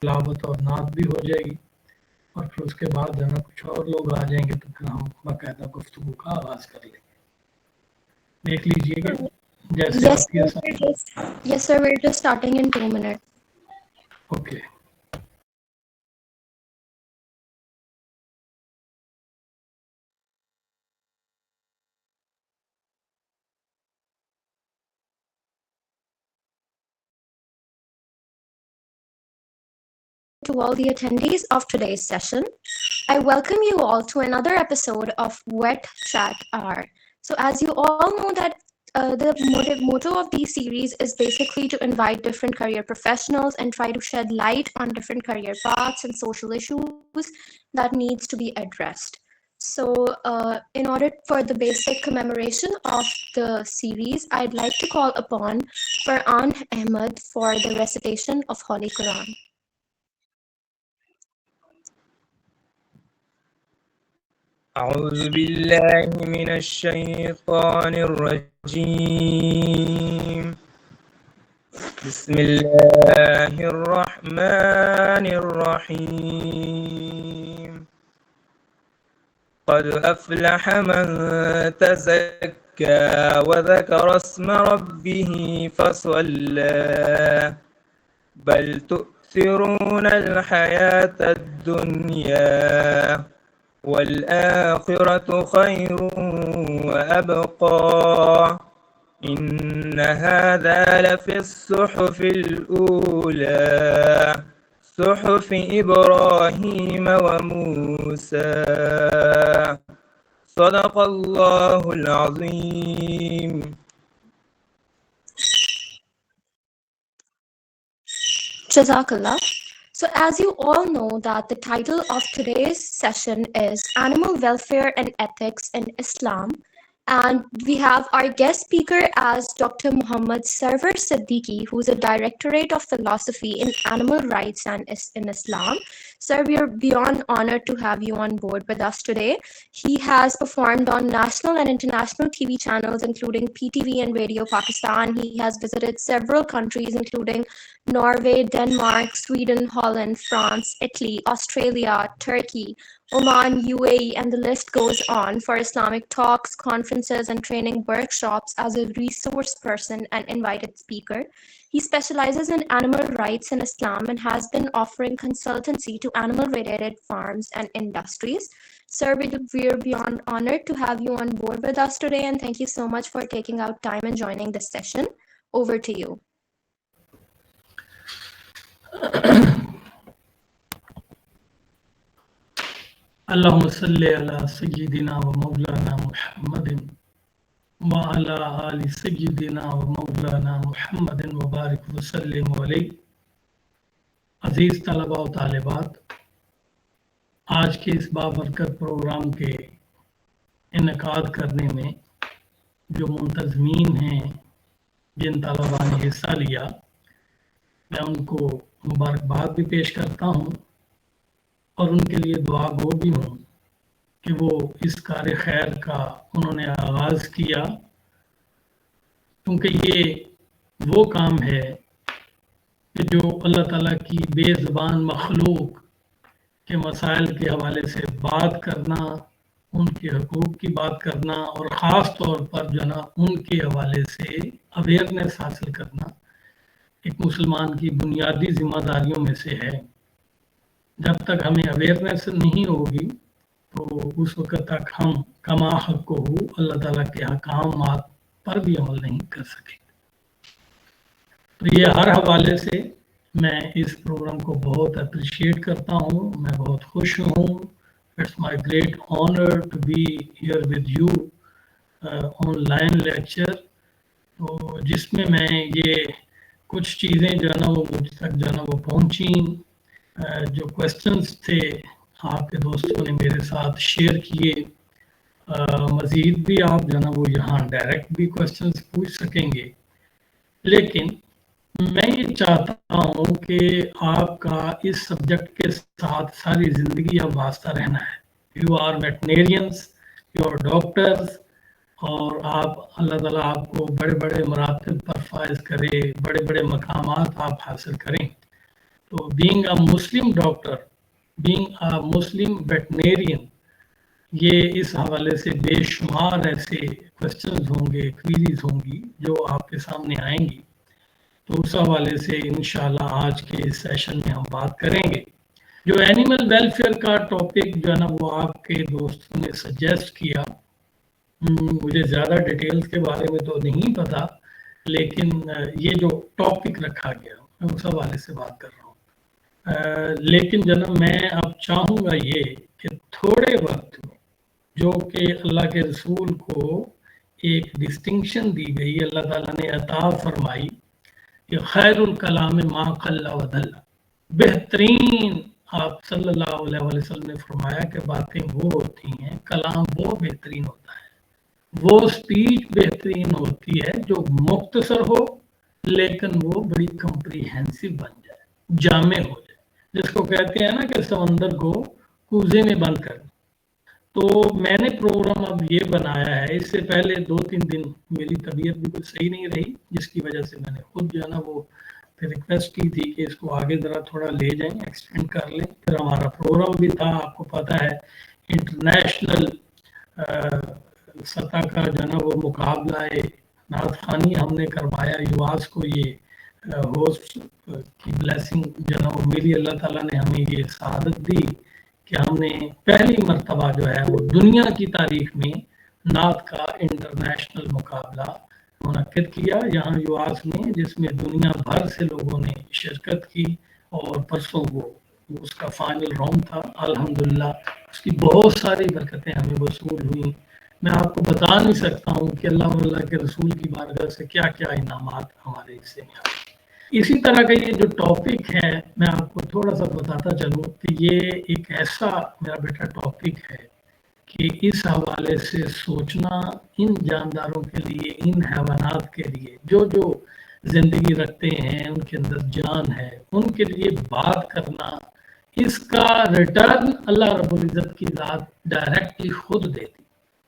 تلاوت اور نعت بھی ہو جائے گی، اور پھر اس کے بعد جو ہے نا کچھ اور لوگ آ جائیں گے تو پھر ہم باقاعدہ گفتگو کا آغاز کر لیں گے۔ دیکھ لیجئے کہ جیسے Yes, آپ کی yes, sir. We're just starting in 2 minutes. Okay. To all the attendees of today's session, I welcome you all to another episode of Wet Chat Hour. So as you all know that the motto of these series is basically to invite different career professionals and try to shed light on different career paths and social issues that needs to be addressed. So in order for the basic commemoration of the series, I'd like to call upon Farhan Ahmed for the recitation of Holy Quran. أعوذ بالله من الشيطان الرجيم. بسم الله الرحمن الرحيم. قد أفلح من تزكى وذكر اسم ربه فصلى بل تؤثرون الحياة الدنيا والآخرة خير وأبقى إن هذا لفي الصحف الأولى صحف إبراهيم وموسى صدق الله العظيم. Jazakallah. So as you all know that the title of today's session is Animal Welfare and Ethics in Islam, and we have our guest speaker as Dr. Muhammad Sarwar Siddiqui, who's a Directorate of Philosophy in Animal Rights and in Islam. Sir, we are beyond honored to have you on board with us today. He has performed on national and international TV channels, including PTV and Radio Pakistan. He has visited several countries, including Norway, Denmark, Sweden, Holland, France, Italy, Australia, Turkey, Oman, UAE, and the list goes on for Islamic talks, conferences, and training workshops as a resource person and invited speaker. He specializes in animal rights in Islam and has been offering consultancy to animal-related farms and industries. Sir, we are beyond honored to have you on board with us today, and thank you so much for taking out time and joining this session. Over to you. اللهم صل على سيدنا ومولانا محمد وعلى آل سيدنا ومولانا محمد وبارك وسلم علیہ۔ عزیز طلباء و طالبات، آج کے اس بابرکت پروگرام کے انعقاد کرنے میں جو منتظمین ہیں، جن طلباء نے حصہ لیا، میں ان کو مبارکباد بھی پیش کرتا ہوں اور ان کے لیے دعا گو بھی ہوں کہ وہ اس کار خیر کا انہوں نے آغاز کیا، کیونکہ یہ وہ کام ہے کہ جو اللہ تعالیٰ کی بے زبان مخلوق کے مسائل کے حوالے سے بات کرنا، ان کے حقوق کی بات کرنا، اور خاص طور پر جو نا ان کے حوالے سے اویئرنیس حاصل کرنا ایک مسلمان کی بنیادی ذمہ داریوں میں سے ہے۔ جب تک ہمیں اویئرنیس نہیں ہوگی تو اس وقت تک ہم کما حق کو اللہ تعالیٰ کے احکامات پر بھی عمل نہیں کر سکیں۔ تو یہ ہر حوالے سے میں اس پروگرام کو بہت اپریشیٹ کرتا ہوں، میں بہت خوش ہوں۔ It's my great honour to be here with you online lecture, تو جس میں یہ کچھ چیزیں جو ہے نا وہ مجھ تک جو ہے نا وہ پہنچیں، جو کویسچنز تھے آپ کے دوستوں نے میرے ساتھ شیئر کیے، مزید بھی آپ جو ہے نا وہ یہاں ڈائریکٹ بھی کویسچنز پوچھ سکیں گے، لیکن میں یہ چاہتا ہوں کہ آپ کا اس سبجیکٹ کے ساتھ ساری زندگی اب وابستہ رہنا ہے۔ You are veterinarians, you are doctors, اور آپ اللہ تعالیٰ آپ کو بڑے بڑے مراتب پر فائز کرے، بڑے بڑے مقامات آپ حاصل کریں۔ تو being a Muslim doctor, being a Muslim veterinarian, یہ اس حوالے سے بے شمار ایسے کوشچنز ہوں گے، کویریز ہوں گی جو آپ کے سامنے آئیں گی. تو اس حوالے سے انشاءاللہ آج کے اس سیشن میں ہم بات کریں گے. جو اینیمل ویلفیئر کا ٹاپک جو ہے نا وہ آپ کے دوستوں نے سجیسٹ کیا. مجھے زیادہ ڈیٹیلز کے بارے میں تو نہیں پتا، لیکن یہ جو ٹاپک رکھا گیا میں اس حوالے سے بات کر رہا ہوں. لیکن جناب میں اب چاہوں گا یہ کہ تھوڑے وقت میں جو کہ اللہ کے رسول کو ایک ڈسٹنکشن دی گئی، اللہ تعالیٰ نے عطا فرمائی کہ خیر الکلام ما قل و دل، بہترین آپ صلی اللہ علیہ وسلم نے فرمایا کہ باتیں وہ ہوتی ہیں، کلام وہ بہترین ہوتا ہے، وہ اسپیچ بہترین ہوتی ہے جو مختصر ہو لیکن وہ بڑی کمپریہنسو بن جائے، جامع ہو جائے، جس کو کہتے ہیں نا کہ سمندر کو کوزے میں بند کر. تو میں نے پروگرام اب یہ بنایا ہے، اس سے پہلے 2-3 دن میری طبیعت بھی کچھ صحیح نہیں رہی، جس کی وجہ سے میں نے خود جو ہے نا وہ ریکویسٹ کی تھی کہ اس کو آگے ذرا تھوڑا لے جائیں، ایکسٹینڈ کر لیں. پھر ہمارا پروگرام بھی تھا، آپ کو پتہ ہے انٹرنیشنل سطح کا جو ہے نا وہ مقابلہ نعت خوانی ہم نے کروایا. یواز کو یہ ہوسٹ کی بلیسنگ جو ہے نا وہ میری، اللہ تعالیٰ نے ہمیں یہ سعادت دی کہ ہم نے پہلی مرتبہ جو ہے وہ دنیا کی تاریخ میں نعت کا انٹرنیشنل مقابلہ منعقد کیا یہاں یواز میں، جس میں دنیا بھر سے لوگوں نے شرکت کی. اور پرسوں وہ اس کا فائنل راؤنڈ تھا. الحمدللہ اس کی بہت ساری برکتیں ہمیں وصول ہوئیں. میں آپ کو بتا نہیں سکتا ہوں کہ اللہ کے رسول کی بارگاہ سے کیا کیا انعامات ہمارے حصے میں آئے. اسی طرح کا یہ جو ٹاپک ہے میں آپ کو تھوڑا سا بتاتا چلوں کہ یہ ایک ایسا میرا بیٹا ٹاپک ہے کہ اس حوالے سے سوچنا ان جانداروں کے لیے، ان حیوانات کے لیے جو زندگی رکھتے ہیں، ان کے اندر جان ہے، ان کے لیے بات کرنا، اس کا ریٹرن اللہ رب العزت کی ذات ڈائریکٹلی خود دیتی.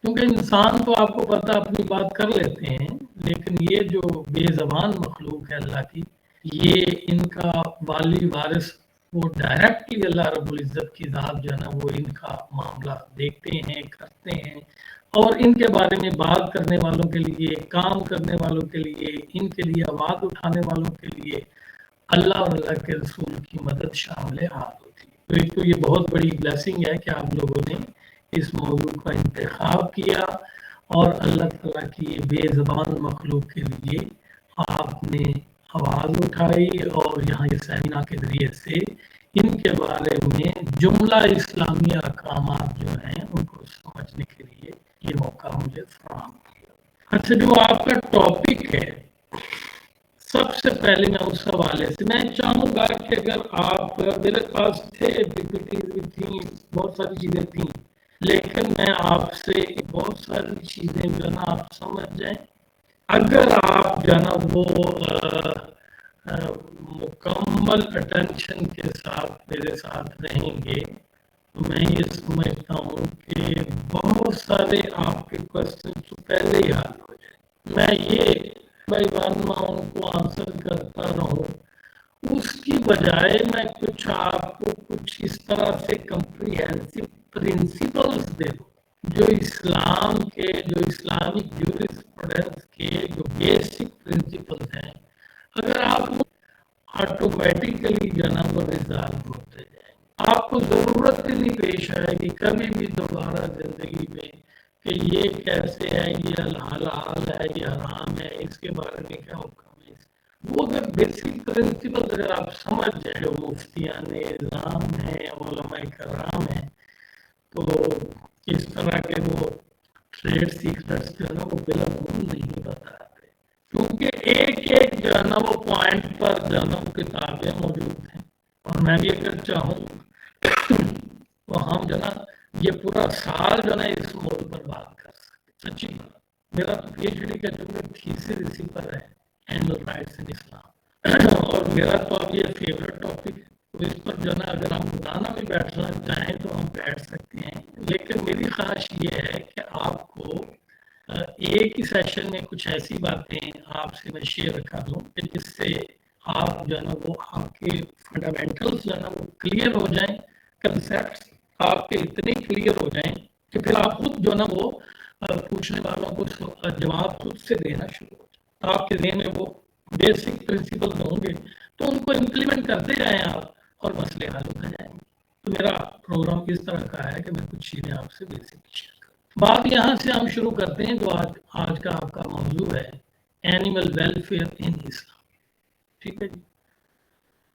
کیونکہ انسان تو آپ کو پتہ اپنی بات کر لیتے ہیں، لیکن یہ جو بے زبان مخلوق ہے اللہ کی، یہ ان کا والی وارث وہ ڈائریکٹلی اللہ رب العزت کی ذات جو ہے نا وہ ان کا معاملہ دیکھتے ہیں، کرتے ہیں. اور ان کے بارے میں بات کرنے والوں کے لیے، کام کرنے والوں کے لیے، ان کے لیے آواز اٹھانے والوں کے لیے اللہ اور اللہ کے رسول کی مدد شامل حال ہوتی ہے. تو ایک تو یہ بہت بڑی بلیسنگ ہے کہ آپ لوگوں نے اس موضوع کا انتخاب کیا اور اللہ تعالیٰ کی بے زبان مخلوق کے لیے آپ نے آواز اٹھائی اور یہاں یہ سیمینار کے ذریعے سے ان کے بارے میں جملہ اسلامی احکامات جو ہیں ان کو سمجھنے کے لیے یہ موقع مجھے فراہم کیا. اچھا، جو آپ کا ٹاپک ہے، سب سے پہلے میں اس حوالے سے میں چاہوں گا کہ اگر آپ میرے پاس تھے ڈپٹیز بھی تھیں، بہت ساری چیزیں تھیں، لیکن میں آپ سے بہت ساری چیزیں جو ہے نا آپ سمجھ جائیں. اگر آپ جو ہے نا وہ مکمل اٹینشن کے ساتھ میرے ساتھ رہیں گے تو میں یہ سمجھتا ہوں کہ بہت سارے آپ کے کوشچن تو پہلے ہی حل ہو جائیں. میں یہ بھائی ان کو آنسر کرتا رہوں، اس کی بجائے میں کچھ آپ کو کچھ اس طرح سے کمپریہنسو پرنسپلز دے دوں جو اسلام کے، جو اسلامک جورسپروڈنس کے جو بیسک پرنسپلز ہیں، اگر آپ آٹومیٹیکلی جناب ریزالو ہوتے جائیں، آپ کو ضرورت ہی نہیں پیش آئے گی کبھی بھی دوبارہ زندگی میں کہ یہ کیسے ہے، یہ حلال ہے، یہ حرام ہے، اس کے بارے میں کیا حکم ہے. وہ اگر بیسک پرنسپل اگر آپ سمجھ جائیں جو مفتیان اعظام ہیں، علماء کرام ہیں، تو اس طرح کے وہ ٹریڈ سیکرٹس جو ہے نا وہ بالکل نہیں بتاتے، کیونکہ ایک ایک جو ہے نا وہ پوائنٹ پر جو ہے نا وہ کتابیں موجود ہیں. اور میں بھی اگر چاہوں تو ہم جو ہے نا یہ پورا سال جو ہے نا اس موضوع پر بات کر سکتے. سچی بات، میرا پی ایچ ڈی کا جو تھیسس اسی پر ہے، اینیمل رائٹس ان اسلام، اور میرا تو اب یہ فیوریٹ ٹاپک ہے. تو اس پر جو ہے نا اگر ہم بتانا بھی بیٹھنا چاہیں تو ہم بیٹھ سکتے ہیں، لیکن میری خواہش یہ ہے کہ آپ کو ایک ہی سیشن میں کچھ ایسی باتیں آپ سے میں شیئر کر دوں کہ جس سے آپ جو ہے نا وہ آپ کے فنڈامنٹلس جو ہے نا وہ کلیئر ہو جائیں، کنسیپٹس آپ کے اتنے کلیئر ہو جائیں کہ پھر آپ خود جو ہے نا وہ پوچھنے والوں کو جواب خود سے دینا شروع ہو جائے. آپ کے ذہن میں وہ بیسک پرنسپل ہوں گے تو ان کو امپلیمنٹ کرتے جائیں آپ اور مسئلے حل ہوتے جائیں گے. تو میرا پروگرام اس طرح کا ہے کہ میں کچھ چیزیں آپ سے بیسک شیئر کروں. بات یہاں سے ہم شروع کرتے ہیں جو آج کا آپ کا موضوع ہے اینیمل ویلفیئر ان اسلام. ٹھیک ہے جی.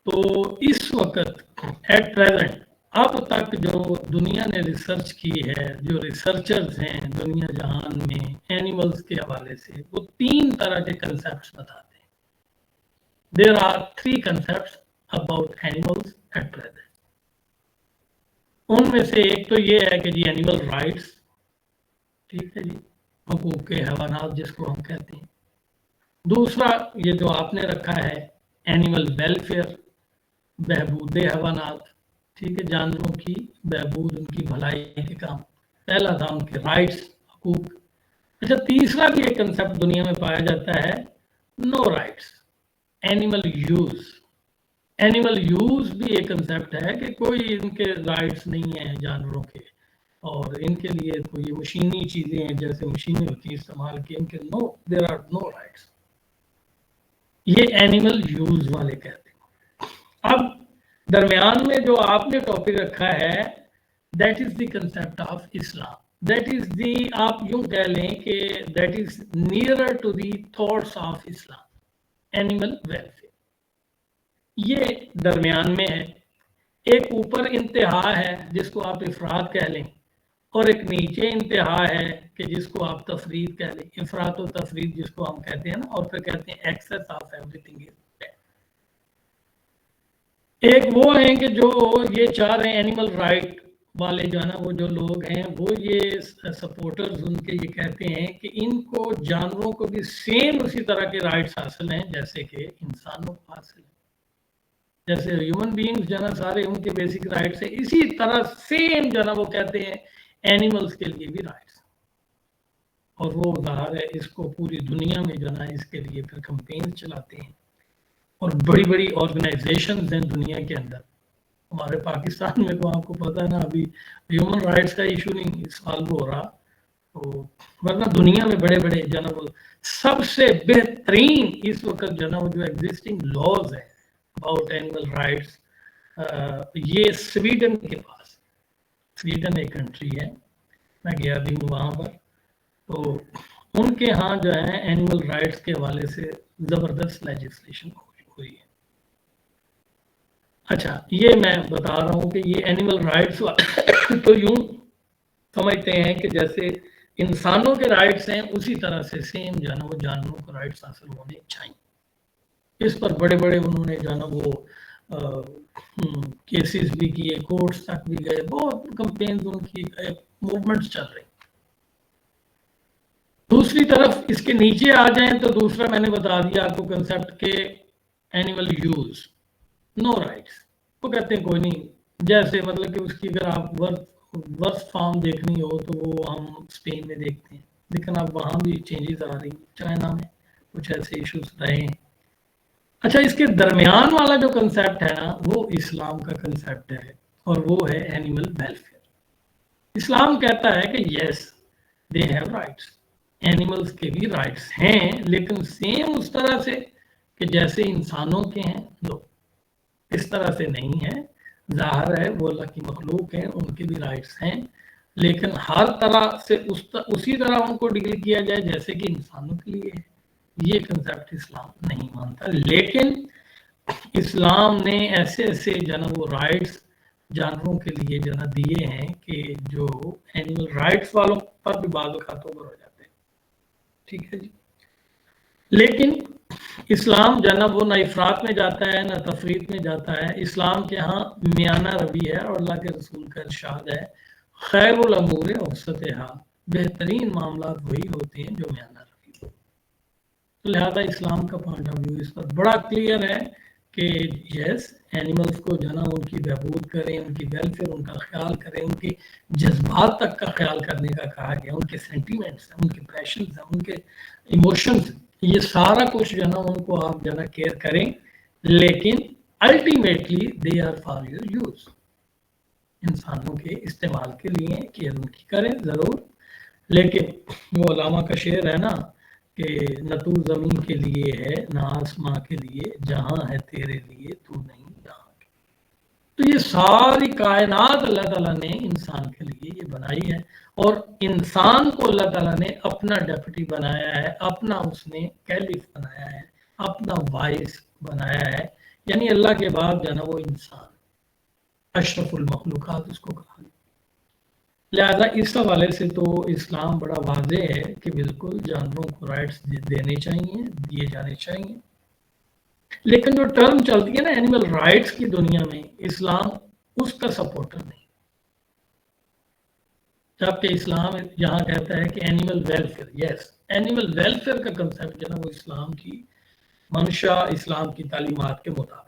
تو اس وقت ایٹ پریزنٹ اب تک جو دنیا نے ریسرچ کی ہے، جو ریسرچرز ہیں دنیا جہان میں اینیملز کے حوالے سے، وہ 3 طرح کے کنسیپٹس بتاتے ہیں. There are 3 concepts about animals at present. ان میں سے ایک تو یہ ہے کہ جی اینیمل رائٹس، ٹھیک ہے جی، حقوق حیوانات جس کو ہم کہتے ہیں. دوسرا یہ جو آپ نے رکھا ہے اینیمل ویلفیئر، بہبود حیوانات، ٹھیک ہے، جانوروں کی بہبود، ان کی بھلائی کے کام. پہلا تھا ان کے رائٹس، حقوق. اچھا، تیسرا بھی ایک کنسیپٹ دنیا میں پایا جاتا ہے no rights, animal use. Animal use بھی ایک کنسیپٹ ہے کہ کوئی ان کے رائٹس نہیں ہیں جانوروں کے، اور ان کے لیے کوئی مشینی چیزیں ہیں جیسے مشینیں ہوتی ہیں استعمال کی، ان کے دیر آر نو رائٹس. یہ اینیمل یوز والے کہتے ہیں. اب درمیان میں جو آپ نے ٹاپک رکھا ہے that is the concept of Islam. That is the, آپ یوں کہہ لیں کہ that is nearer to the thoughts of Islam, animal welfare. یہ درمیان میں ہے. ایک اوپر انتہا ہے جس کو آپ افراد کہہ لیں، اور ایک نیچے انتہا ہے کہ جس کو آپ تفرید کہہ لیں. افراد و تفرید جس کو ہم کہتے ہیں نا، اور پھر کہتے ہیں excess of everything is bad. ایک وہ ہیں کہ جو یہ چاہ رہے ہیں اینیمل رائٹ والے جو ہے نا، وہ جو لوگ ہیں وہ یہ سپورٹرز ان کے یہ کہتے ہیں کہ ان کو جانوروں کو بھی سیم اسی طرح کے رائٹس حاصل ہیں جیسے کہ انسانوں کو حاصل ہیں. جیسے ہیومن بینگز جو ہے نا سارے ان کے بیسک رائٹس ہیں، اسی طرح سیم جو ہے نا وہ کہتے ہیں اینیملز کے لیے بھی رائٹس. اور وہ ظاہر ہے اس کو پوری دنیا میں جو ہے نا اس کے لیے پھر کمپین چلاتے ہیں، اور بڑی بڑی آرگنائزیشنز ہیں دنیا کے اندر. ہمارے پاکستان میں تو آپ کو پتہ ہے نا ابھی ہیومن رائٹس کا ایشو نہیں سالو ہو رہا، تو ورنہ دنیا میں بڑے بڑے جو ہے نا وہ سب سے بہترین اس وقت جو ہے نا وہ جو ایگزسٹنگ لاز ہے اباؤٹ اینیمل رائٹس، یہ سویڈن کے پاس. سویڈن ایک کنٹری ہے، میں گیا بھی ہوں وہاں پر. تو ان کے ہاں جو ہے اینیمل رائٹس کے حوالے سے زبردست لیجسلیشن ہوئی ہے. اچھا، یہ میں بتا رہا ہوں کہ یہ اینیمل رائٹس تو یوں سمجھتے ہیں کہ جیسے انسانوں کے رائٹس ہیں اسی طرح سے سیم جو ہے نا وہ جانوروں کو رائٹس حاصل ہونے چاہیے. اس پر بڑے بڑے انہوں نے جو ہے نا وہ کیسز بھی کیے، کورٹس تک بھی گئے، بہت کمپینز ان کی موومنٹس چل رہی. دوسری طرف اس کے نیچے آ جائیں تو دوسرا میں نے بتا دیا آپ کو کنسیپٹ کے اینیمل یوز، نو رائٹس. وہ کہتے ہیں کوئی نہیں، جیسے مطلب کہ اس کی اگر آپ ورس فارم دیکھنی ہو تو وہ ہم اسپین میں دیکھتے ہیں، لیکن اب وہاں بھی چینجز آ رہی ہیں، چائنا میں کچھ ایسے ایشوز رہے ہیں. اچھا، اس کے درمیان والا جو کنسیپٹ ہے نا وہ اسلام کا کنسیپٹ ہے، اور وہ ہے اینیمل ویلفیئر. اسلام کہتا ہے کہ یس دے ہیو رائٹس، اینیملز کے بھی رائٹس ہیں، لیکن سیم اس طرح سے کہ جیسے انسانوں کے ہیں لوگ، اس طرح سے نہیں ہے. ظاہر ہے وہ اللہ کی مخلوق ہیں، ان کے بھی رائٹس ہیں، لیکن ہر طرح سے اسی طرح ان کو ڈیل کیا جائے جیسے کہ انسانوں کے لیے ہے. یہ کنسیپٹ اسلام نہیں مانتا. لیکن اسلام نے ایسے ایسے جناب وہ رائٹس جانوروں کے لیے جنا دیے ہیں کہ جو اینیمل رائٹس والوں پر بھی بعض اوقات اوور ہو جاتے ہیں. ٹھیک ہے جی. لیکن اسلام جناب وہ نہ افراط میں جاتا ہے نہ تفریط میں جاتا ہے. اسلام کے ہاں میانہ روی ہے، اور اللہ کے رسول کا ارشاد ہے خیر الامور اوسطھا، بہترین معاملات وہی ہوتے ہیں جو میانہ روی ہو. لہذا اسلام کا پوائنٹ آف ویو اس پر بڑا کلیئر ہے کہ یس اینیملز کو جو ہے نا ان کی بہبود کریں، ان کی ویلفیئر، ان کا خیال کریں، ان کے جذبات تک کا خیال کرنے کا کہا گیا. ان کے سینٹیمنٹس ہیں، ان کے پیشنز ہیں، ان کے ایموشنز، یہ سارا کچھ جو ہے نا ان کو آپ جو ہے نا کیئر کریں. لیکن ultimately they are for your use, انسانوں کے استعمال کے لیے کہ ان کی کریں ضرور. لیکن وہ علامہ کا شعر ہے نا کہ نہ تو زمین کے لیے ہے نہ آسماں کے لیے، جہاں ہے تیرے لیے تو نہیں جہاں کے. تو یہ ساری کائنات اللہ تعالیٰ نے انسان کے لیے یہ بنائی ہے، اور انسان کو اللہ تعالیٰ نے اپنا ڈیپٹی بنایا ہے، اپنا اس نے کیلف بنایا ہے، اپنا وائس بنایا ہے. یعنی اللہ کے بعد جو ہے نا وہ انسان اشرف المخلوقات اس کو کہا. لہذا اس حوالے سے تو اسلام بڑا واضح ہے کہ بالکل جانوروں کو رائٹس دینے چاہیے، دیے جانے چاہیے. لیکن جو ٹرم چلتی ہے نا اینیمل رائٹس کی دنیا میں، اسلام اس کا سپورٹر نہیں، جبکہ اسلام یہاں کہتا ہے کہ اینیمل ویلفیئر. یس، اینیمل ویلفیئر کا کنسیپٹ جو ہے نا وہ اسلام کی منشا، اسلام کی تعلیمات کے مطابق.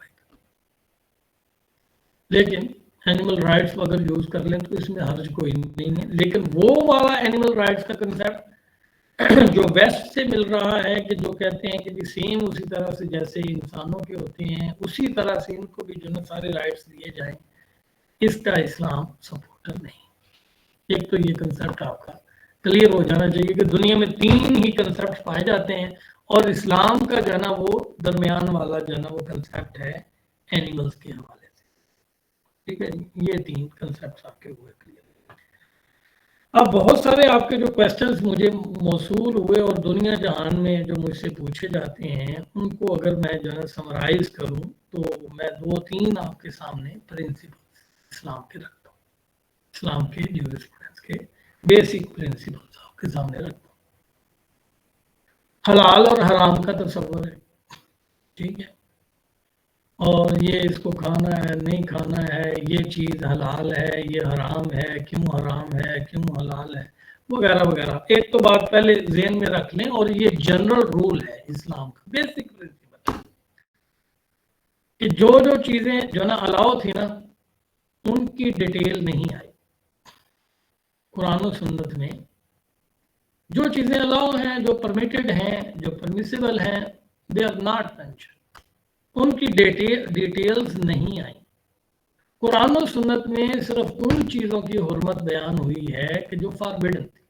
لیکن اینیمل رائٹس کو اگر یوز کر لیں تو اس میں حرج کوئی نہیں ہے. لیکن وہ والا اینیمل رائٹس کا کنسیپٹ جو ویسٹ سے مل رہا ہے کہ جو کہتے ہیں کہ سیم اسی طرح سے جیسے انسانوں کے ہوتے ہیں اسی طرح سے ان کو بھی جو سارے رائٹس دیے جائیں، اس کا اسلام سپورٹر نہیں. ایک تو یہ کنسیپٹ آپ کا کلیئر ہو جانا چاہیے کہ دنیا میں 3 ہی کنسیپٹ پائے جاتے ہیں، اور اسلام کا جو ہے نا وہ درمیان والا جو ہے نا وہ کنسیپٹ ہے اینیملز کے حوالے. ٹھیک ہے جی، یہ 3 کنسیپٹس آپ کے ہوئے کلیئر. اب بہت سارے آپ کے جو کویسچنز مجھے موصول ہوئے اور دنیا جہان میں جو مجھ سے پوچھے جاتے ہیں ان کو اگر میں جو ہے سمرائز کروں تو میں 2-3 آپ کے سامنے پرنسپلز اسلام کے رکھتا ہوں، اسلام کے جیورسپروڈنس کے بیسک پرنسپلز آپ کے سامنے رکھتا ہوں. حلال اور حرام کا تصور ہے، ٹھیک ہے، اور یہ اس کو کھانا ہے نہیں کھانا ہے، یہ چیز حلال ہے یہ حرام ہے، کیوں حرام ہے کیوں حلال ہے، وغیرہ وغیرہ. ایک تو بات پہلے ذہن میں رکھ لیں، اور یہ جنرل رول ہے اسلام کا، بیسک پرنسپل کہ جو چیزیں جو نا الاؤ تھی نا ان کی ڈیٹیل نہیں آئی قرآن و سنت میں. جو چیزیں الاؤ ہیں، جو پرمیٹڈ ہیں، جو پرمیسیبل ہیں، دے آر ناٹ مینشن، ان کی ڈیٹیلز نہیں آئیں. قرآن و سنت میں صرف ان چیزوں کی حرمت بیان ہوئی ہے کہ جو فاربیڈن تھی.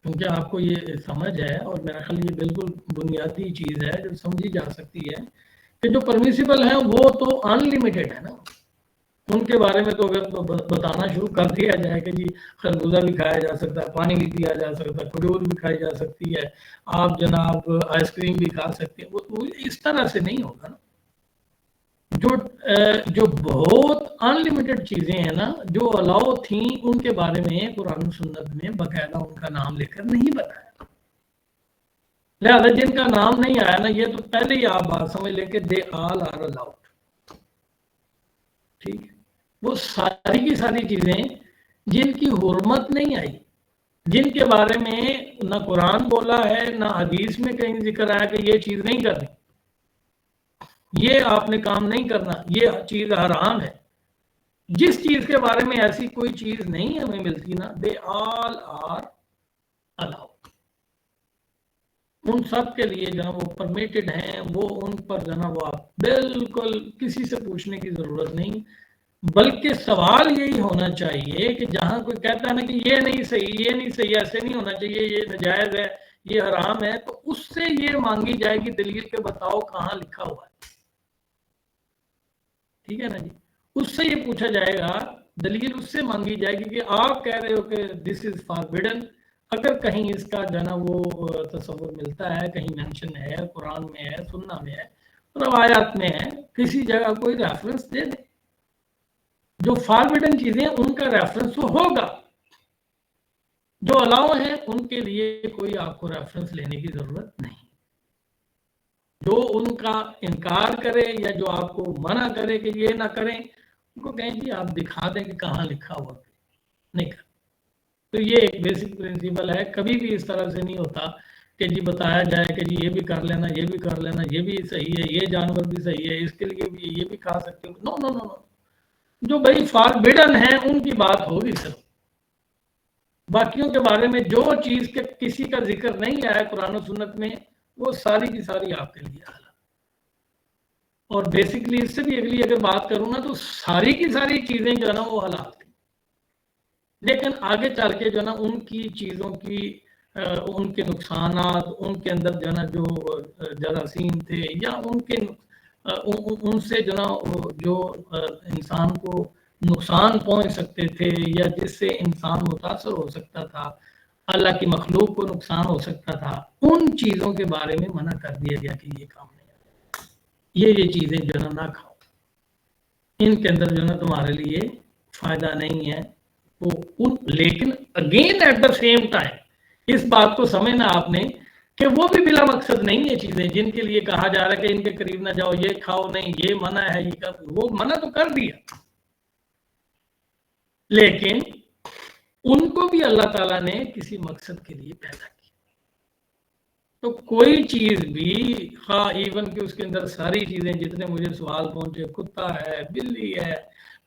کیونکہ آپ کو یہ سمجھ ہے، اور میرا خیال یہ بالکل بنیادی چیز ہے جو سمجھی جا سکتی ہے کہ جو پرمیسیبل ہیں وہ تو ان لمیٹڈ ہے نا. ان کے بارے میں تو اگر بتانا شروع کر دیا جائے کہ جی خربوزہ بھی کھایا جا سکتا ہے، پانی بھی پیا جا سکتا ہے، کھجور بھی کھائی جا سکتی ہے، آپ جناب آئس کریم بھی کھا سکتے ہیں، وہ اس طرح سے نہیں ہوگا نا. جو بہت ان لمیٹڈ چیزیں ہیں نا جو الاؤ تھیں ان کے بارے میں قرآن و سنت میں باقاعدہ ان کا نام لے کر نہیں بتایا. لہذا جن کا نام نہیں آیا نا، یہ تو پہلے ہی آپ بات سمجھ لیں کہ دے آل آر الاؤڈ. ٹھیک ہے، وہ ساری کی ساری چیزیں جن کی حرمت نہیں آئی، جن کے بارے میں نہ قرآن بولا ہے نہ حدیث میں کہیں ذکر آیا کہ یہ چیز نہیں کرنی، یہ آپ نے کام نہیں کرنا، یہ چیز حرام ہے. جس چیز کے بارے میں ایسی کوئی چیز نہیں ہمیں ملتی نا، دے آل آر الاؤڈ. ان سب کے لیے جو وہ پرمیٹڈ ہیں، وہ ان پر جو وہ آپ بالکل کسی سے پوچھنے کی ضرورت نہیں. بلکہ سوال یہی ہونا چاہیے کہ جہاں کوئی کہتا ہے نا کہ یہ نہیں صحیح، یہ نہیں صحیح، ایسے نہیں ہونا چاہیے، یہ ناجائز ہے، یہ حرام ہے، تو اس سے یہ مانگی جائے گی دلیل کہ بتاؤ کہاں لکھا ہوا ہے. ٹھیک ہے نا جی، اس سے یہ پوچھا جائے گا، دلیل اس سے مانگی جائے گی کہ آپ کہہ رہے ہو کہ دس از فاربیڈن. اگر کہیں اس کا جو ہے نا وہ تصور ملتا ہے، کہیں مینشن ہے، قرآن میں ہے، سنہ میں ہے، روایات میں ہے، کسی جگہ کوئی ریفرنس دے دیں. جو فاربیڈن چیزیں ان کا ریفرنس تو ہوگا، جو الاؤ ہیں ان کے لیے کوئی آپ کو ریفرنس لینے کی ضرورت نہیں. جو ان کا انکار کرے یا جو آپ کو منع کرے کہ یہ نہ کریں، ان کو کہیں جی آپ دکھا دیں کہ کہاں لکھا ہوا، نہیں کر. تو یہ ایک بیسک پرنسپل ہے. کبھی بھی اس طرح سے نہیں ہوتا کہ جی بتایا جائے کہ جی یہ بھی کر لینا، یہ بھی کر لینا، یہ بھی صحیح ہے، یہ جانور بھی صحیح ہے، اس کے لیے بھی یہ بھی کھا سکتے ہو. نو نو نو، جو بھائی فاربیڈن ہیں ان کی بات ہوگی سر. باقیوں کے بارے میں جو چیز کے کسی کا ذکر نہیں آیا قرآن و سنت میں، وہ ساری کی ساری آپ کے لیے حلال. اور بیسکلی اس سے بھی اگلی اگر بات کروں نا تو ساری کی ساری چیزیں جو ہے نا وہ حلال تھی، لیکن آگے چل کے جو ہے نا ان کی چیزوں کی ان کے نقصانات، ان کے اندر جو ہے نا جو جراثیم تھے یا ان سے جو نا جو انسان کو نقصان پہنچ سکتے تھے یا جس سے انسان متاثر ہو سکتا تھا، اللہ کی مخلوق کو نقصان ہو سکتا تھا، ان چیزوں کے بارے میں منع کر دیا گیا کہ یہ کام نہیں ہے، یہ چیزیں جو ہے نہ کھاؤ، ان کے اندر جو ہے نا تمہارے لیے فائدہ نہیں ہے لیکن again at the same time اس بات کو سمجھنا آپ نے کہ وہ بھی بلا مقصد نہیں ہے چیزیں جن کے لیے کہا جا رہا ہے کہ ان کے قریب نہ جاؤ، یہ کھاؤ نہیں، یہ منع ہے، وہ منع تو کر دیا، لیکن ان کو بھی اللہ تعالیٰ نے کسی مقصد کے لیے پیدا کیا۔ تو کوئی چیز بھی ایون کہ اس کے اندر ساری چیزیں جتنے مجھے سوال پہنچے، کتا ہے، بلی ہے،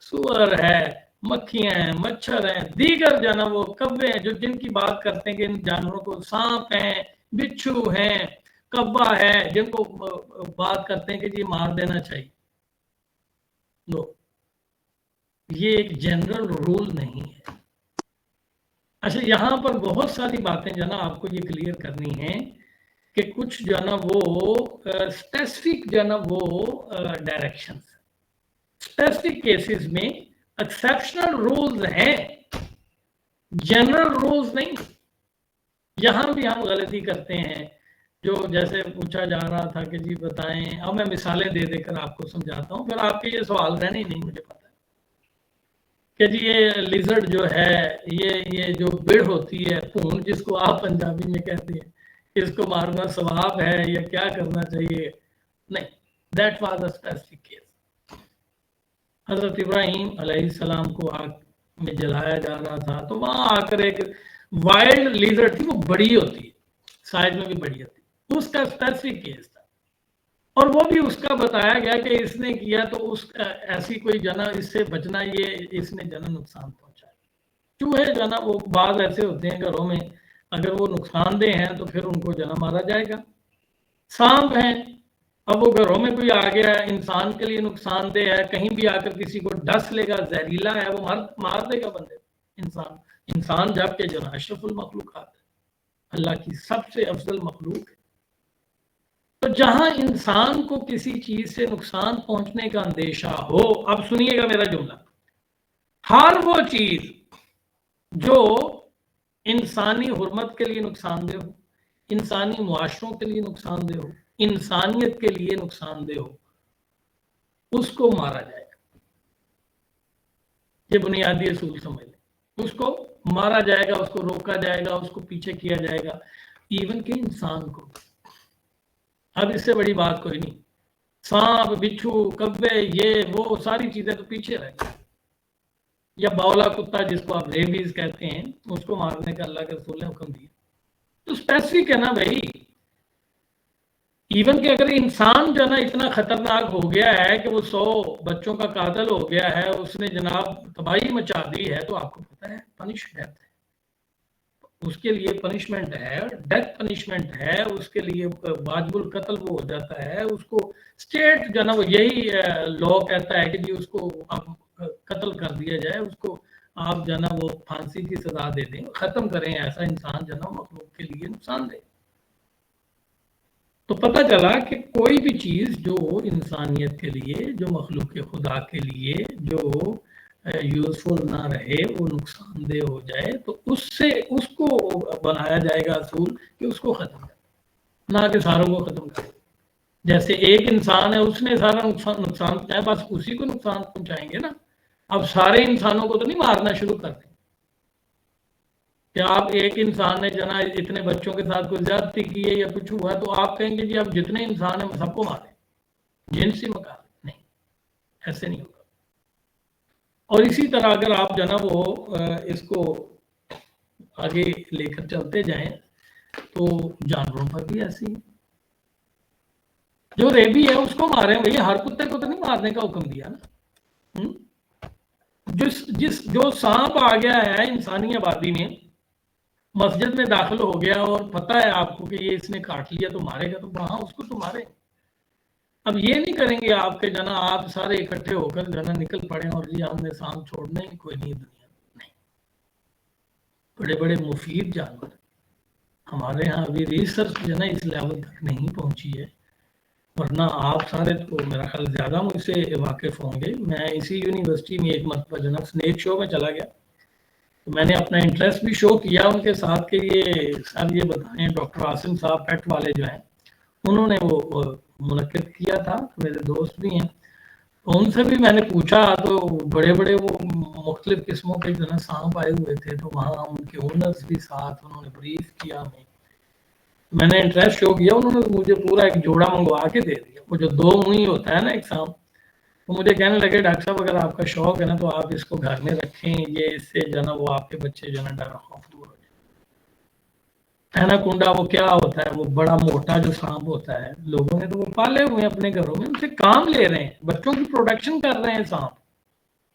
سور ہے، مکھیاں ہیں، مچھر ہیں، دیگر جو ہے نا وہ کوے ہیں جو جن کی بات کرتے ہیں کہ ان جانوروں کو، سانپ ہیں، بچھو ہیں، کبا ہے جن کو بات کرتے ہیں کہ جی مار دینا چاہیے، لو یہ ایک جنرل رول نہیں ہے۔ اچھا یہاں پر بہت ساری باتیں جو ہے نا آپ کو یہ کلیئر کرنی ہیں کہ کچھ جو ہے نا وہ اسپیسیفک جو ہے نا وہ ڈائریکشن، اسپیسیفک کیسز میں ایکسیپشنل رولز ہیں، جنرل رولز نہیں۔ یہاں بھی ہم غلطی کرتے ہیں، جو جیسے پوچھا جا رہا تھا کہ جی بتائیں، اب میں مثالیں دے دے کر آپ کو سمجھاتا ہوں، پھر آپ کے یہ سوال رہنے ہی نہیں، مجھے پتا کہ جی یہ لیزرڈ جو ہے، یہ جو بڑ ہوتی ہے، پھون جس کو آپ پنجابی میں کہتے ہیں، اس کو مارنا ثواب ہے یا کیا کرنا چاہیے؟ نہیں، that was a specific case. حضرت ابراہیم علیہ السلام کو آگ میں جلایا جا رہا تھا تو وہاں آ کر ایک وائلڈ لیزرڈ تھی، وہ بڑی ہوتی ہے، سائز میں بھی بڑی ہوتی ہے، اس کا اسپیسیفک کیس تھا، اور وہ بھی اس کا بتایا گیا کہ اس نے کیا تو اس کا ایسی کوئی جنا اس سے بچنا، یہ اس نے جنا نقصان پہنچایا۔ چوہے جنا وہ بعض ایسے ہوتے ہیں گھروں میں، اگر وہ نقصان دہ ہیں تو پھر ان کو جنا مارا جائے گا۔ سانپ ہیں، اب وہ گھروں میں کوئی آ گیا ہے، انسان کے لیے نقصان دہ ہے، کہیں بھی آ کر کسی کو ڈس لے گا، زہریلا ہے، وہ مار دے گا بندے۔ انسان جب کہ جنا اشرف المخلوقات ہے، اللہ کی سب سے افضل مخلوق ہے، تو جہاں انسان کو کسی چیز سے نقصان پہنچنے کا اندیشہ ہو، اب سنیے گا میرا جملہ، ہر وہ چیز جو انسانی حرمت کے لیے نقصان دہ ہو، انسانی معاشروں کے لیے نقصان دہ ہو، انسانیت کے لیے نقصان دہ ہو، اس کو مارا جائے گا۔ یہ بنیادی اصول سمجھ لیں، اس کو مارا جائے گا، اس کو روکا جائے گا، اس کو پیچھے کیا جائے گا، ایون کہ انسان کو۔ اب اس سے بڑی بات کوئی نہیں، سانپ، بچھو، کبے، یہ وہ ساری چیزیں تو پیچھے رہ گئی، یا باولا کتا جس کو آپ ریبیز کہتے ہیں، اس کو مارنے کا اللہ کے رسول نے حکم دیا، تو اسپیسیفک ہے نا بھائی۔ ایون کہ اگر انسان جو ہے نا اتنا خطرناک ہو گیا ہے کہ وہ 100 بچوں کا قاتل ہو گیا ہے، اس نے جناب تباہی مچا دی ہے، تو آپ کو پتا ہے پنش ڈیتھ ہے، اس کے لیے پنشمنٹ ہے، ڈیتھ پنشمنٹ ہے، اس کے لیے واجب القتل وہ ہو جاتا ہے، اس کو اسٹیٹ جو ہے نا وہ یہی لا کہتا ہے کہ جی اس کو قتل کر دیا جائے، اس کو آپ جو ہے نا وہ پھانسی کی سزا دے دیں، ختم کریں ایسا انسان جو ہے نا مخلوق کے لیے نقصان دے۔ تو پتہ چلا کہ کوئی بھی چیز جو انسانیت کے لیے، جو مخلوق خدا کے لیے جو یوزفل نہ رہے، وہ نقصان دہ ہو جائے، تو اس کو بنایا جائے گا اصول کہ اس کو ختم کریں، نہ کہ ساروں کو ختم کریں۔ جیسے ایک انسان ہے، اس نے سارا نقصان پہنچایا، بس اسی کو نقصان پہنچائیں گے نا، اب سارے انسانوں کو تو نہیں مارنا شروع کر دیں کہ آپ ایک انسان نے جنا اتنے بچوں کے ساتھ کوئی زیادتی کی ہے یا کچھ ہوا تو آپ کہیں گے جی اب جتنے انسان ہیں سب کو ماریں، جنسی مقابلہ نہیں، ایسے نہیں ہوگا۔ اور اسی طرح اگر آپ جنا وہ اس کو آگے لے کر چلتے جائیں تو جانوروں پر بھی ایسی ہے، جو ریبی ہے اس کو ماریں، بھئی ہر کتے کو تو نہیں مارنے کا حکم دیا نا۔ جو سانپ آ گیا ہے انسانی آبادی میں، مسجد میں داخل ہو گیا اور پتہ ہے آپ کو کہ یہ اس نے کاٹ لیا تو مارے گا، تو وہاں اس کو تو مارے۔ اب یہ نہیں کریں گے آپ کے جنا آپ سارے اکٹھے ہو کر جنا نکل پڑے اور جی ہم نے سانپ چھوڑنے ہی کوئی نہیں دنیا نہیں. بڑے بڑے مفید جانور ہمارے ہاں ابھی ریسرچ جو ہے نا اس لیول تک نہیں پہنچی ہے، ورنہ آپ سارے تو میرا خیال زیادہ مجھ سے واقف ہوں گے. میں اسی یونیورسٹی میں ایک مرتبہ جو ہے نا سنیک شو میں چلا گیا، تو میں نے اپنا انٹرسٹ بھی شو کیا ان کے ساتھ کہ یہ سر یہ بتائیں ڈاکٹر عاصم صاحب پیٹ والے جو ہیں انہوں نے وہ منعقد کیا تھا، میرے دوست بھی ہیں، تو ان سے بھی میں نے پوچھا تو بڑے بڑے وہ مختلف قسموں کے جو ہے سانپ آئے ہوئے تھے، تو وہاں ان کے اونرز بھی ساتھ انہوں نے بریف کیا ہمیں. میں نے انٹرسٹ شو کیا، انہوں نے مجھے پورا ایک جوڑا منگوا کے دے دیا، وہ جو 2 منھی ہوتا ہے نا ایک سانپ. تو مجھے کہنے لگے ڈاکٹر صاحب اگر آپ کا شوق ہے نا تو آپ اس کو گھر میں رکھیں، یہ اس سے جو ہے نا وہ آپ کے بچے جو ہے نا ڈر خوف دور ہو جائے. ایناکونڈا وہ کیا ہوتا ہے، وہ بڑا موٹا جو سانپ ہوتا ہے، لوگوں نے تو وہ پالے ہوئے ہیں اپنے گھروں میں، ان سے کام لے رہے ہیں، بچوں کی پروڈکشن کر رہے ہیں. سانپ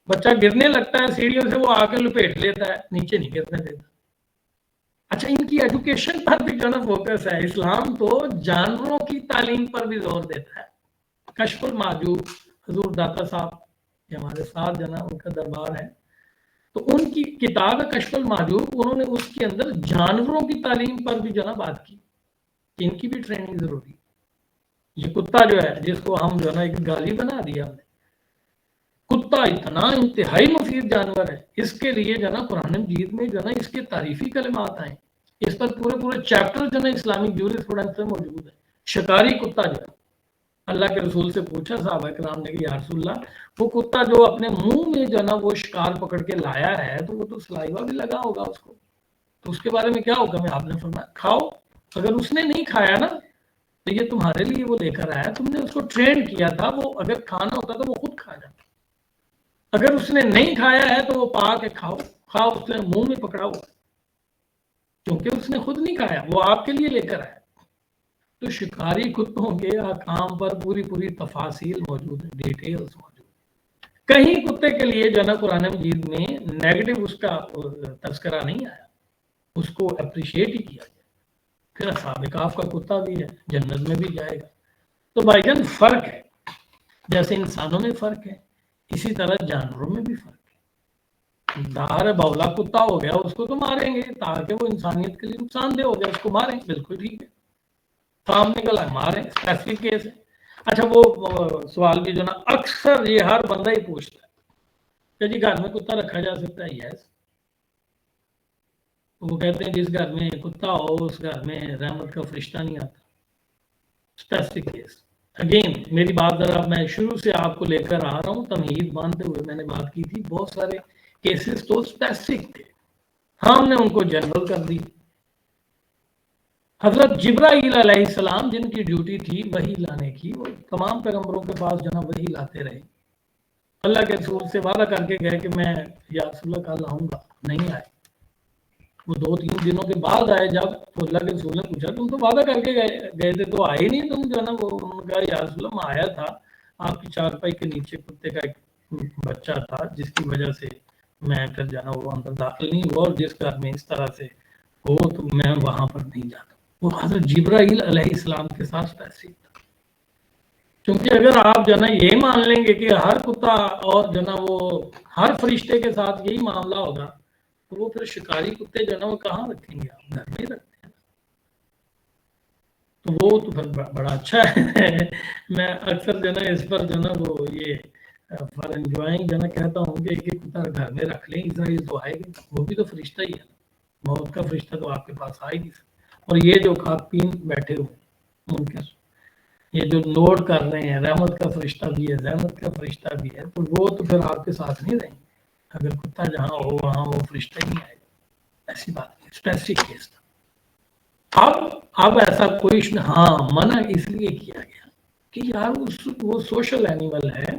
بچہ گرنے لگتا ہے سیڑھیوں سے، وہ آ کے لپیٹ لیتا ہے، نیچے نہیں گرنے دیتا. اچھا ان کی ایجوکیشن پر بھی جو نا فوکس ہے. اسلام تو جانوروں کی تعلیم پر بھی زور دیتا ہے. کشف المحجوب حضور داتا صاحب یہ ہمارے ساتھ جو نا ان کا دربار ہے، تو ان کی کتاب کشف المحجوب انہوں نے اس کے اندر جانوروں کی تعلیم پر بھی جو نا بات کی کہ ان کی بھی ٹریننگ ضروری. یہ کتا جو ہے جس کو ہم جو نا ایک گالی بنا دیا ہم نے، کتا اتنا انتہائی مفید جانور ہے، اس کے لیے جو نا قرآن مجید میں جو نا اس کے تعریفی کلمات آئے، اس پر پورے چیپٹر جو نا اسلامک جورسپروڈنس میں موجود ہے. شکاری کتا جو ہے، اللہ کے رسول سے پوچھا صحابہ کرام نے کہ یا رسول اللہ وہ کتا جو اپنے منہ میں جو نا وہ شکار پکڑ کے لایا ہے تو وہ تو سلائیوا بھی لگا ہوگا اس کو، تو اس کے بارے میں کیا حکم ہے؟ آپ نے فرمایا کھاؤ. اگر اس نے نہیں کھایا نا تو یہ تمہارے لیے وہ لے کر آیا، تم نے اس کو ٹرین کیا تھا، وہ اگر کھانا ہوتا تو وہ خود کھا جاتا. اگر اس نے نہیں کھایا ہے تو وہ پا کے کھاؤ، کھاؤ اس نے منہ میں پکڑا ہوا، کیونکہ اس نے خود نہیں کھایا، وہ آپ کے لیے لے کر آیا. تو شکاری کتوں کے احکام پر پوری تفاصیل موجود ہے، ڈیٹیلز موجود. کہیں کتے کے لیے جو نا قرآن مجید میں نیگیٹو اس کا تذکرہ نہیں آیا، اس کو اپریشیٹ ہی کیا جائے. پھر اصحاب کہف کا کتا بھی ہے، جنت میں بھی جائے گا. تو بھائی جان فرق ہے، جیسے انسانوں میں فرق ہے اسی طرح جانوروں میں بھی فرق ہے. دار بولا کتا ہو گیا اس کو تو ماریں گے تاکہ وہ انسانیت کے لیے نقصان دہ ہو گیا، اس کو ماریں، بالکل ٹھیک ہے. سامنے گلا ماریں، اسپیسیفک کیس ہے. اچھا وہ سوال بھی جو نا اکثر یہ ہر بندہ ہی پوچھتا ہے کہ جی گھر میں کتا رکھا جا سکتا ہے؟ یس. وہ کہتے ہیں جس گھر میں کتا ہو اس گھر میں رحمت کا فرشتہ نہیں آتا. Specific case. اگین میری بات ذرا میں شروع سے آپ کو لے کر آ رہا ہوں، تمہید باندھتے ہوئے میں نے بات کی تھی، بہت سارے کیسز تو اسپیسیفک تھے، ہم نے ان کو جنرل کر دی. حضرت جبرائیل علیہ السلام جن کی ڈیوٹی تھی وحی لانے کی، وہ تمام پیغمبروں کے پاس جناب وحی لاتے رہے. اللہ کے رسول سے وعدہ کر کے گئے کہ میں یا رسول اللہ کل آؤں گا، نہیں آئے. وہ 2-3 دنوں کے بعد آئے جب، تو اللہ کے رسول نے پوچھا تم تو وعدہ کر کے گئے تھے تو آئے نہیں تم جو نا. وہ انہوں نے کہا یا رسول اللہ میں آیا تھا، آپ کی چارپائی کے نیچے کتے کا ایک بچہ تھا جس کی وجہ سے میں پھر جانا وہ اندر داخل نہیں ہوا، اور جس گھر میں اس طرح سے ہو تو میں وہاں پر نہیں جاتا. وہ حضرت جبرائیل علیہ السلام کے ساتھ پیسے تھا. کیونکہ اگر آپ جو نا یہ مان لیں گے کہ ہر کتا اور جو نا وہ ہر فرشتے کے ساتھ یہی معاملہ ہوگا تو وہ پھر شکاری کتے جو نا وہ کہاں رکھیں گے؟ آپ گھر میں رکھتے ہیں. تو وہ تو پھر بڑا اچھا ہے. میں اکثر جو نا اس پر جو نا وہ یہ فار انجوائنگ جو نا کہتا ہوں کہ ایک کتا گھر میں رکھ لیں، اسرائیل تو آئے گا، وہ بھی تو فرشتہ ہی ہے. موت کا فرشتہ تو آپ کے پاس آئے گی. اور یہ جو خاتین بیٹھے ہوئے منکر، یہ جو نوٹ کر رہے ہیں رحمت کا فرشتہ بھی ہے، رحمت کا فرشتہ بھی ہے، تو وہ تو پھر آپ کے ساتھ نہیں رہیں گے. اگر کتا جہاں ہو وہاں وہ فرشتہ ہی نہیں آئے گا. ایسی بات نہیں، اسپیسیفک کیس تھا. اب ایسا کوئی ہاں منع اس لیے کیا گیا کہ یار وہ سوشل اینیمل ہے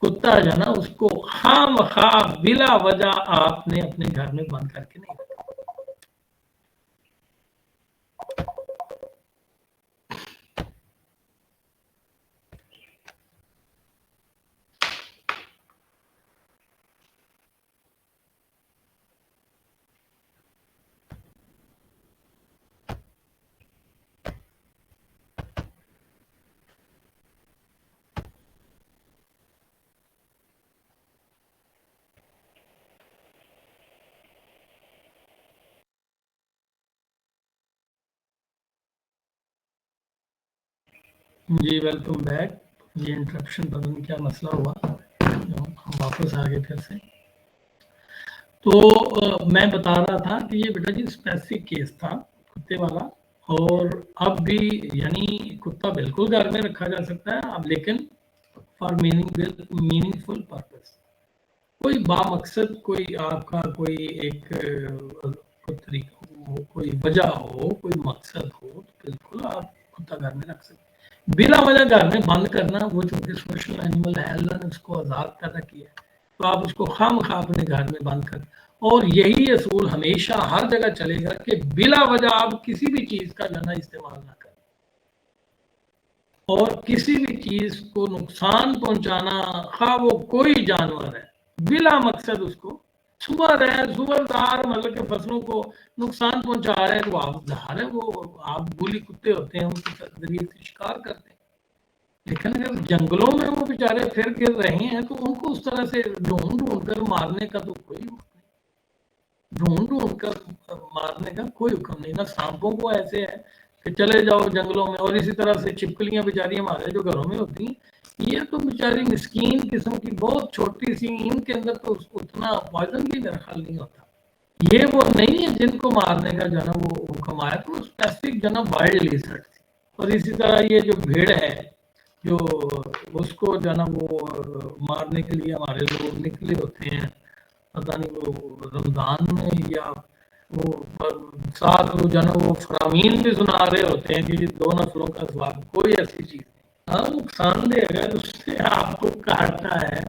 کتا جو نا، اس کو خام خواہ بلا وجہ آپ نے اپنے گھر میں بند کر کے نہیں رکھا. جی ویلکم بیک. یہ انٹرپشن پتہ نہیں کیا مسئلہ ہوا، ہم واپس آ گئے پھر سے. تو میں بتا رہا تھا کہ یہ بیٹا جی اسپیسیفک کیس تھا کتے والا، اور اب بھی یعنی کتا بالکل گھر میں رکھا جا سکتا ہے اب، لیکن فار میننگ فل پرپز، کوئی بامقصد کوئی آپ کا کوئی ایک طریقہ ہو، کوئی وجہ ہو، کوئی مقصد ہو، تو بالکل آپ کتا گھر میں رکھ سکتے. بلا وجہ گھر میں بند کرنا، وہ چونکہ سوشل اینیمل ہے، اللہ نے اس کو آزاد پیدا کیا ہے، تو آپ اس کو خام خواہ اپنے گھر میں بند کر. اور یہی اصول ہمیشہ ہر جگہ چلے گا کہ بلا وجہ آپ کسی بھی چیز کا جو ہے نا استعمال نہ کریں، اور کسی بھی چیز کو نقصان پہنچانا، خواہ وہ کوئی جانور ہے، بلا مقصد اس کو، سور ہے، سوردار مطلب کہ فصلوں کو نقصان پہنچا رہے ہیں، تو آپ ظاہر ہے وہ آپ گولی کتے ہوتے ہیں ان کے ذریعے سے شکار کرتے ہیں. لیکن اگر جنگلوں میں وہ بیچارے پھر گر رہے ہیں تو ان کو اس طرح سے ڈھونڈ ڈھونڈ کر مارنے کا تو کوئی ڈھونڈ ڈھونڈ کر مارنے کا کوئی حکم نہیں. نہ سانپوں کو ایسے ہے کہ چلے جاؤ جنگلوں میں، اور اسی طرح سے چھپکلیاں بیچاری ہمارے جو گھروں میں ہوتی ہیں، یہ تو بیچاری مسکین قسم کی بہت چھوٹی سی، ان کے اندر تو اتنا پوائزن بھی میرا خیال نہیں ہوتا. یہ وہ نہیں ہے جن کو مارنے کا جو ہے نا وہ حکم آیا، تو اسپیسیفک جو ہے نا وائلڈ لیزرڈ تھی. اور اسی طرح یہ جو بھیڑ ہے، جو اس کو جو ہے نا وہ مارنے کے لیے ہمارے لوگ نکلے ہوتے ہیں، پتہ نہیں وہ رمضان میں یا وہ ساتھ وہ جو ہے نا وہ فرامین بھی سنا رہے ہوتے ہیں کہ یہ 2 نسلوں کا ثواب، کوئی ایسی چیز نہیں. ہاں نقصان دہ اگر اس سے آپ کو کاٹنا ہے،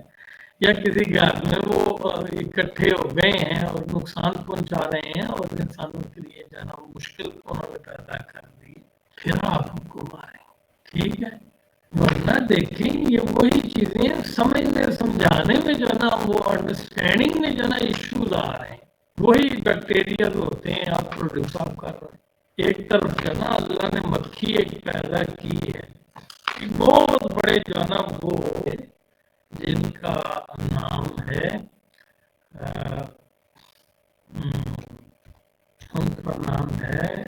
یا کسی گھر میں وہ اکٹھے ہو گئے ہیں اور نقصان پہنچا رہے ہیں اور انسانوں کے لیے جو ہے نا وہ مشکل انہوں نے پیدا کر دی، پھر آپ ان کو ماریں. ٹھیک ہے، ورنہ دیکھیں یہ وہی چیزیں سمجھنے سمجھانے میں جو ہے نا وہ انڈرسٹینڈنگ میں جو ہے نا ایشوز آ رہے ہیں. وہی بیکٹیریا ہوتے ہیں آپ پروڈیوس آپ کر رہے ہیں. ایک طرف جو ہے نا اللہ نے مکھی ایک پیدا کی ہے، بہت بڑے جو ہے نا وہ جن کا نام ہے ان کا نام ہے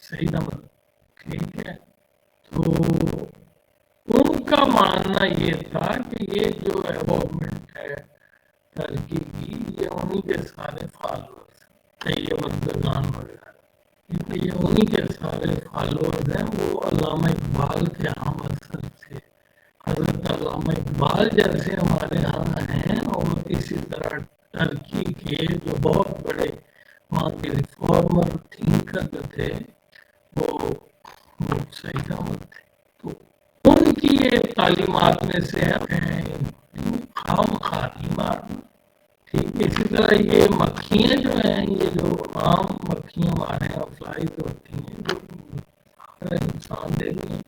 سعید احمد. ٹھیک ہے، تو ان کا ماننا یہ تھا کہ یہ جو گورنمنٹ ہے ترکی کی، یہ انہی کے سارے فالوورز طیب الدگان وغیرہ، یہ انہی کے سارے فالوورز ہیں. وہ علامہ اقبال کے عام اثر تھے، حضرت علامہ اقبال جیسے ہمارے ہاں ہیں، اور اسی طرح ترکی کے جو بہت بڑے وہاں کے ریفارمر تھنکر جو تھے وہ سعید احمد تھے. تو ان کی یہ تعلیمات میں سے خام خالی مارنا. ٹھیک ہے، اسی طرح یہ مکھیاں جو ہیں، یہ جو عام مکھیاں ہمارے یہاں فلائز ہوتی ہیں جو انسان دے بھی ہیں،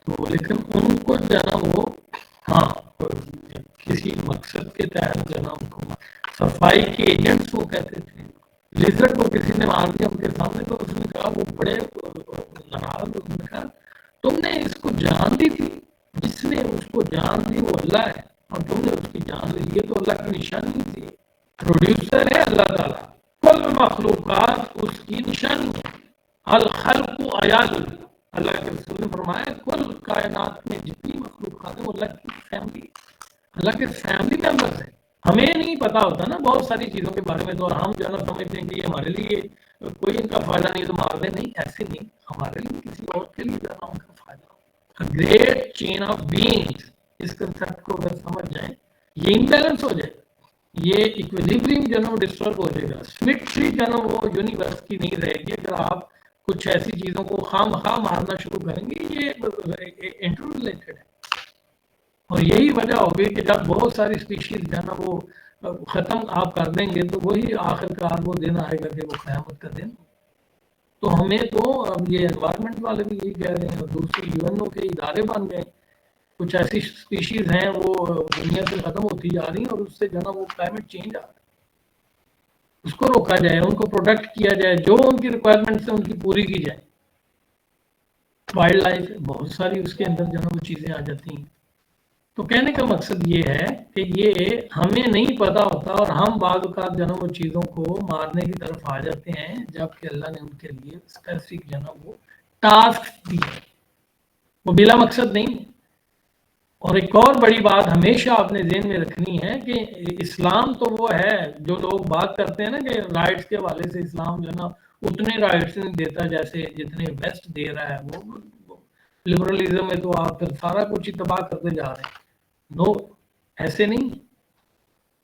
تو لیکن ان کو جو ہے نا وہ ہاں کسی مقصد کے تحت جو ہے نا ان کو صفائی کے ایجنٹس وہ کہتے تھے. لیزرڈ کو کسی نے مار دیا ان کے سامنے، تو اس نے کہا، وہ بڑے ناراض، اس نے کہا تم نے اس کو جان دی تھی، جس نے اس کو جان دی وہ اللہ ہے، اور تم نے اس کی جان لی. یہ تو اللہ کی نشانی تھی، پروڈیوسر ہے اللہ تعالیٰ، کل مخلوقات اس کی نشانی ہے. الخلق عیال، اللہ کے رسول نے فرمایا کل کائنات میں جتنی مخلوقات ہیں وہ اللہ کی فیملی، اللہ کے فیملی ممبرس ہیں. ہمیں نہیں پتا ہوتا نا بہت ساری چیزوں کے بارے میں، تو ہم جو ہے نا سمجھتے ہیں کہ یہ ہمارے لیے کوئی ان کا فائدہ نہیں تو مار دیں. نہیں، ایسے نہیں، ہمارے لیے کسی اور کے لیے جو ہے نا ان کا فائدہ ہو. گریٹ چین آف بینگز، اس کنسپٹ کو اگر سمجھ جائیں، یہ امبیلنس ہو جائے، یہ ایکویلیبریم جو ہے نا وہ ڈسٹرب ہو جائے گا، سیمیٹری جو ہے نا وہ یونیورس کی نہیں رہے گی اگر آپ کچھ ایسی چیزوں کو خام خواہ مارنا شروع کریں گے. یہ انٹر ریلیٹڈ ہے، اور یہی وجہ ہوگی کہ جب بہت ساری اسپیشیز جو ہے نا وہ ختم آپ کر دیں گے، تو وہی آخر کار وہ دن آئے گا کہ وہ قیامت کا دن. تو ہمیں تو اب یہ انوائرمنٹ والے بھی یہی کہہ رہے ہیں، اور دوسری یو این او کے ادارے بن گئے، کچھ ایسی اسپیشیز ہیں وہ دنیا سے ختم ہوتی جا رہی ہیں، اور اس سے جو ہے نا وہ کلائمیٹ چینج آ رہا ہے، اس کو روکا جائے، ان کو پروٹیکٹ کیا جائے، جو ان کی ریکوائرمنٹس ہیں ان کی پوری کی جائے. وائلڈ لائف بہت ساری اس کے اندر جو ہے وہ چیزیں آ جاتی ہیں. تو کہنے کا مقصد یہ ہے کہ یہ ہمیں نہیں پتا ہوتا، اور ہم بعض اوقات جو ہے وہ چیزوں کو مارنے کی طرف آ جاتے ہیں، جبکہ اللہ نے ان کے لیے اسپیسیفک جو ہے وہ ٹاسک دی، وہ بلا مقصد نہیں. اور ایک اور بڑی بات ہمیشہ آپ نے ذہن میں رکھنی ہے کہ اسلام تو وہ ہے، جو لوگ بات کرتے ہیں نا کہ رائٹس کے حوالے سے اسلام جو ہے نا اتنے رائٹس نہیں دیتا جیسے جتنے ویسٹ دے رہا ہے. وہ لبرلزم میں تو آپ پھر سارا کچھ ہی تباہ کرتے جا رہے ہیں. نو، ایسے نہیں.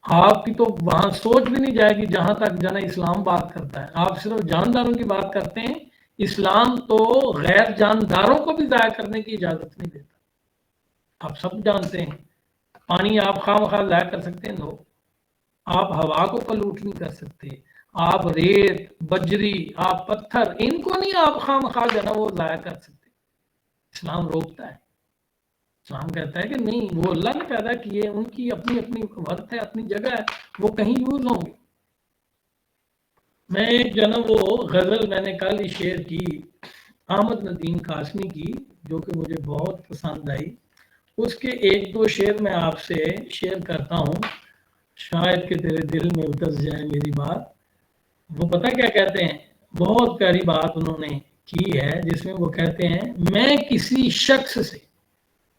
آپ کی تو وہاں سوچ بھی نہیں جائے گی جہاں تک جانا اسلام بات کرتا ہے. آپ صرف جانداروں کی بات کرتے ہیں. اسلام تو غیر جانداروں کو بھی ضائع کرنے کی اجازت نہیں دیتا. آپ سب جانتے ہیں پانی آپ خواہ مخواہ ضائع کر سکتے ہیں؟ نو. آپ ہوا کو پلوٹ نہیں کر سکتے. آپ ریت، بجری، آپ پتھر، ان کو نہیں آپ خواہ مخواہ جو ہے نا وہ ضائع کر سکتے. اسلام روکتا ہے. اسلام کہتا ہے کہ نہیں، وہ اللہ نے پیدا کیے، ان کی اپنی اپنی وقت ہے، اپنی جگہ ہے، وہ کہیں یوز ہوں گے. میں ایک جو ہے نا وہ غزل میں نے کل ہی شیئر کی احمد ندیم قاسمی کی، جو کہ مجھے بہت پسند آئی. اس کے ایک دو شعر میں آپ سے شیئر کرتا ہوں، شاید کہ تیرے دل میں اتر جائے میری بات. وہ پتہ کیا کہتے ہیں؟ بہت پیاری بات انہوں نے کی ہے، جس میں وہ کہتے ہیں میں کسی شخص سے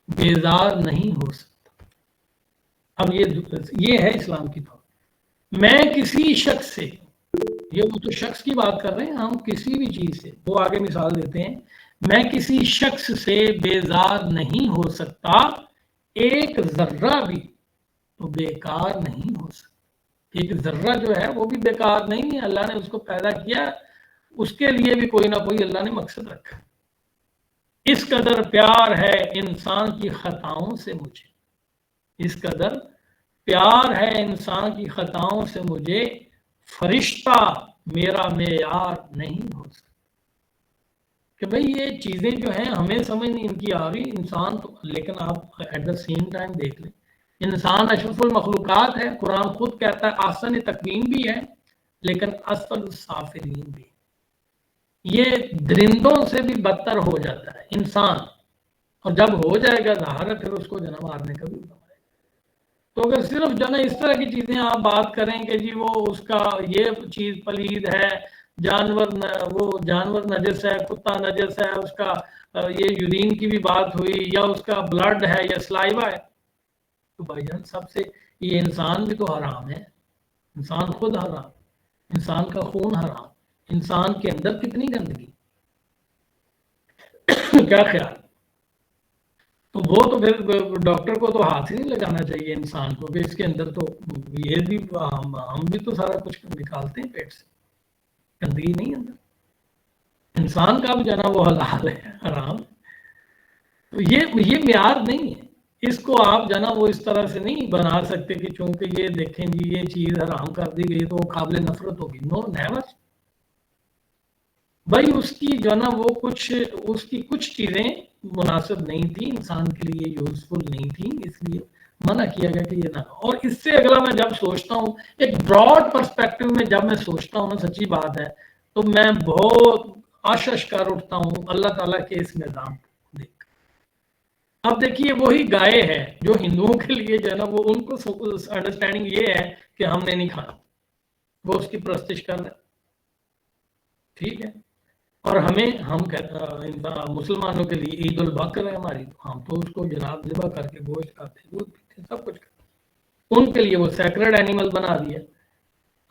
بیزار نہیں ہو سکتا. اب یہ ہے اسلام کی بات. میں کسی شخص سے، یہ وہ تو شخص کی بات کر رہے ہیں، ہم کسی بھی چیز سے. وہ آگے مثال دیتے ہیں، میں کسی شخص سے بیزار نہیں ہو سکتا، ایک ذرہ بھی تو بیکار نہیں ہو سکتا. ایک ذرہ جو ہے وہ بھی بیکار نہیں ہے. اللہ نے اس کو پیدا کیا، اس کے لیے بھی کوئی نہ کوئی اللہ نے مقصد رکھا. اس قدر پیار ہے انسان کی خطاؤں سے مجھے، اس قدر پیار ہے انسان کی خطاؤں سے مجھے، فرشتہ میرا معیار نہیں ہو سکتا. کہ بھئی یہ چیزیں جو ہیں ہمیں سمجھ نہیں ان کی آ رہی. انسان تو، لیکن آپ ایٹ دا سیم ٹائم دیکھ لیں، انسان اشرف المخلوقات ہے. قرآن خود کہتا ہے احسن تقویم بھی ہے لیکن اسفل السافلین بھی. یہ درندوں سے بھی بدتر ہو جاتا ہے انسان، اور جب ہو جائے گا ظاہر ہے پھر اس کو جنم مارنے کا بھی ہوگا. تو اگر صرف جو ہے نا اس طرح کی چیزیں آپ بات کریں کہ جی وہ اس کا یہ چیز پلید ہے، وہ جانور نجس ہے، کتا نجس ہے، اس کا یہ یورین کی بھی بات ہوئی، یا اس کا بلڈ ہے یا سلائیوا ہے، تو بھائی جان سب سے یہ انسان بھی تو حرام ہے. انسان خود حرام، انسان کا خون حرام، انسان کے اندر کتنی گندگی. کیا خیال؟ تو وہ تو پھر ڈاکٹر کو تو ہاتھ ہی نہیں لگانا چاہیے انسان کو کہ اس کے اندر تو یہ بھی، ہم بھی تو سارا کچھ نکالتے ہیں پیٹ سے، گندگی نہیں اندر. انسان کا بھی جو ہے نا وہ حلال ہے، حرام. تو یہ معیار نہیں ہے. اس کو آپ جو ہے نا وہ اس طرح سے نہیں بنا سکتے کہ چونکہ یہ دیکھیں جی یہ چیز حرام کر دی گئی تو وہ قابل نفرت ہوگی. نو نیور. بھائی اس کی جو ہے نا وہ اس کی کچھ چیزیں مناسب نہیں تھی، انسان کے لیے یوزفل نہیں تھی، اس لیے منع کیا گیا کہ یہ نہ. اور اس سے اگلا میں جب سوچتا ہوں ایک براڈ پرسپیکٹو میں، جب میں سوچتا ہوں نا، سچی بات ہے، تو میں بہت آشش کر اٹھتا ہوں اللہ تعالیٰ کے اس نظام کو دیکھ. اب دیکھیے وہی گائے ہے جو ہندوؤں کے لیے جو ہے نا وہ ان کو انڈرسٹینڈنگ یہ ہے کہ ہم نے نہیں کھانا، وہ اس کی پرستش کر رہے. ٹھیک ہے. اور ہم مسلمانوں کے لیے عید البقر ہے ہماری، ہم تو اس کو جناب ذبح کر کے گوشت کھاتے، دودھ پیتے، سب کچھ کرتے. ان کے لیے وہ سیکرڈ اینیمل بنا دیا.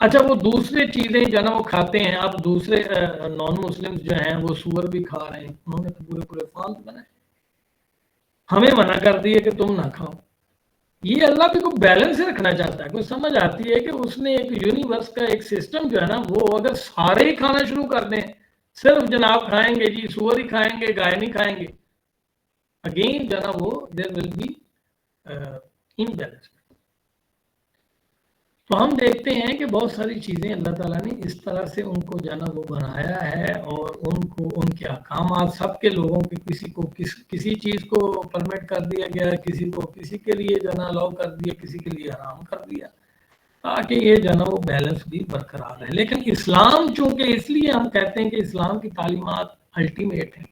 اچھا وہ دوسرے چیزیں جو ہے نا وہ کھاتے ہیں. اب دوسرے نان مسلم جو ہیں وہ سور بھی کھا رہے ہیں، انہوں نے تو پورے فالتو بنائے. ہمیں منع کر دیے کہ تم نہ کھاؤ. یہ اللہ بھی کوئی بیلنس رکھنا چاہتا ہے. کوئی سمجھ آتی ہے کہ اس نے ایک یونیورس کا ایک سسٹم جو ہے نا وہ اگر سارے ہی کھانا شروع کر دیں، صرف جناب کھائیں گے جی سور ہی کھائیں گے، گائے نہیں کھائیں گے، اگین جو ہے نا وہ دیر ول بی امبیلنس. تو ہم دیکھتے ہیں کہ بہت ساری چیزیں اللہ تعالیٰ نے اس طرح سے ان کو جو ہے نا وہ بنایا ہے، اور ان کے احکامات سب کے لوگوں کے کسی چیز کو پرمٹ کر دیا گیا، کسی کے لیے جو ہے نا الاؤ کر دیا، کسی کے لیے حرام کر دیا، تاکہ یہ جو ہے نا وہ بیلنس بھی برقرار ہے. لیکن اسلام چونکہ اس لیے ہم کہتے ہیں کہ اسلام کی تعلیمات الٹیمیٹ ہیں،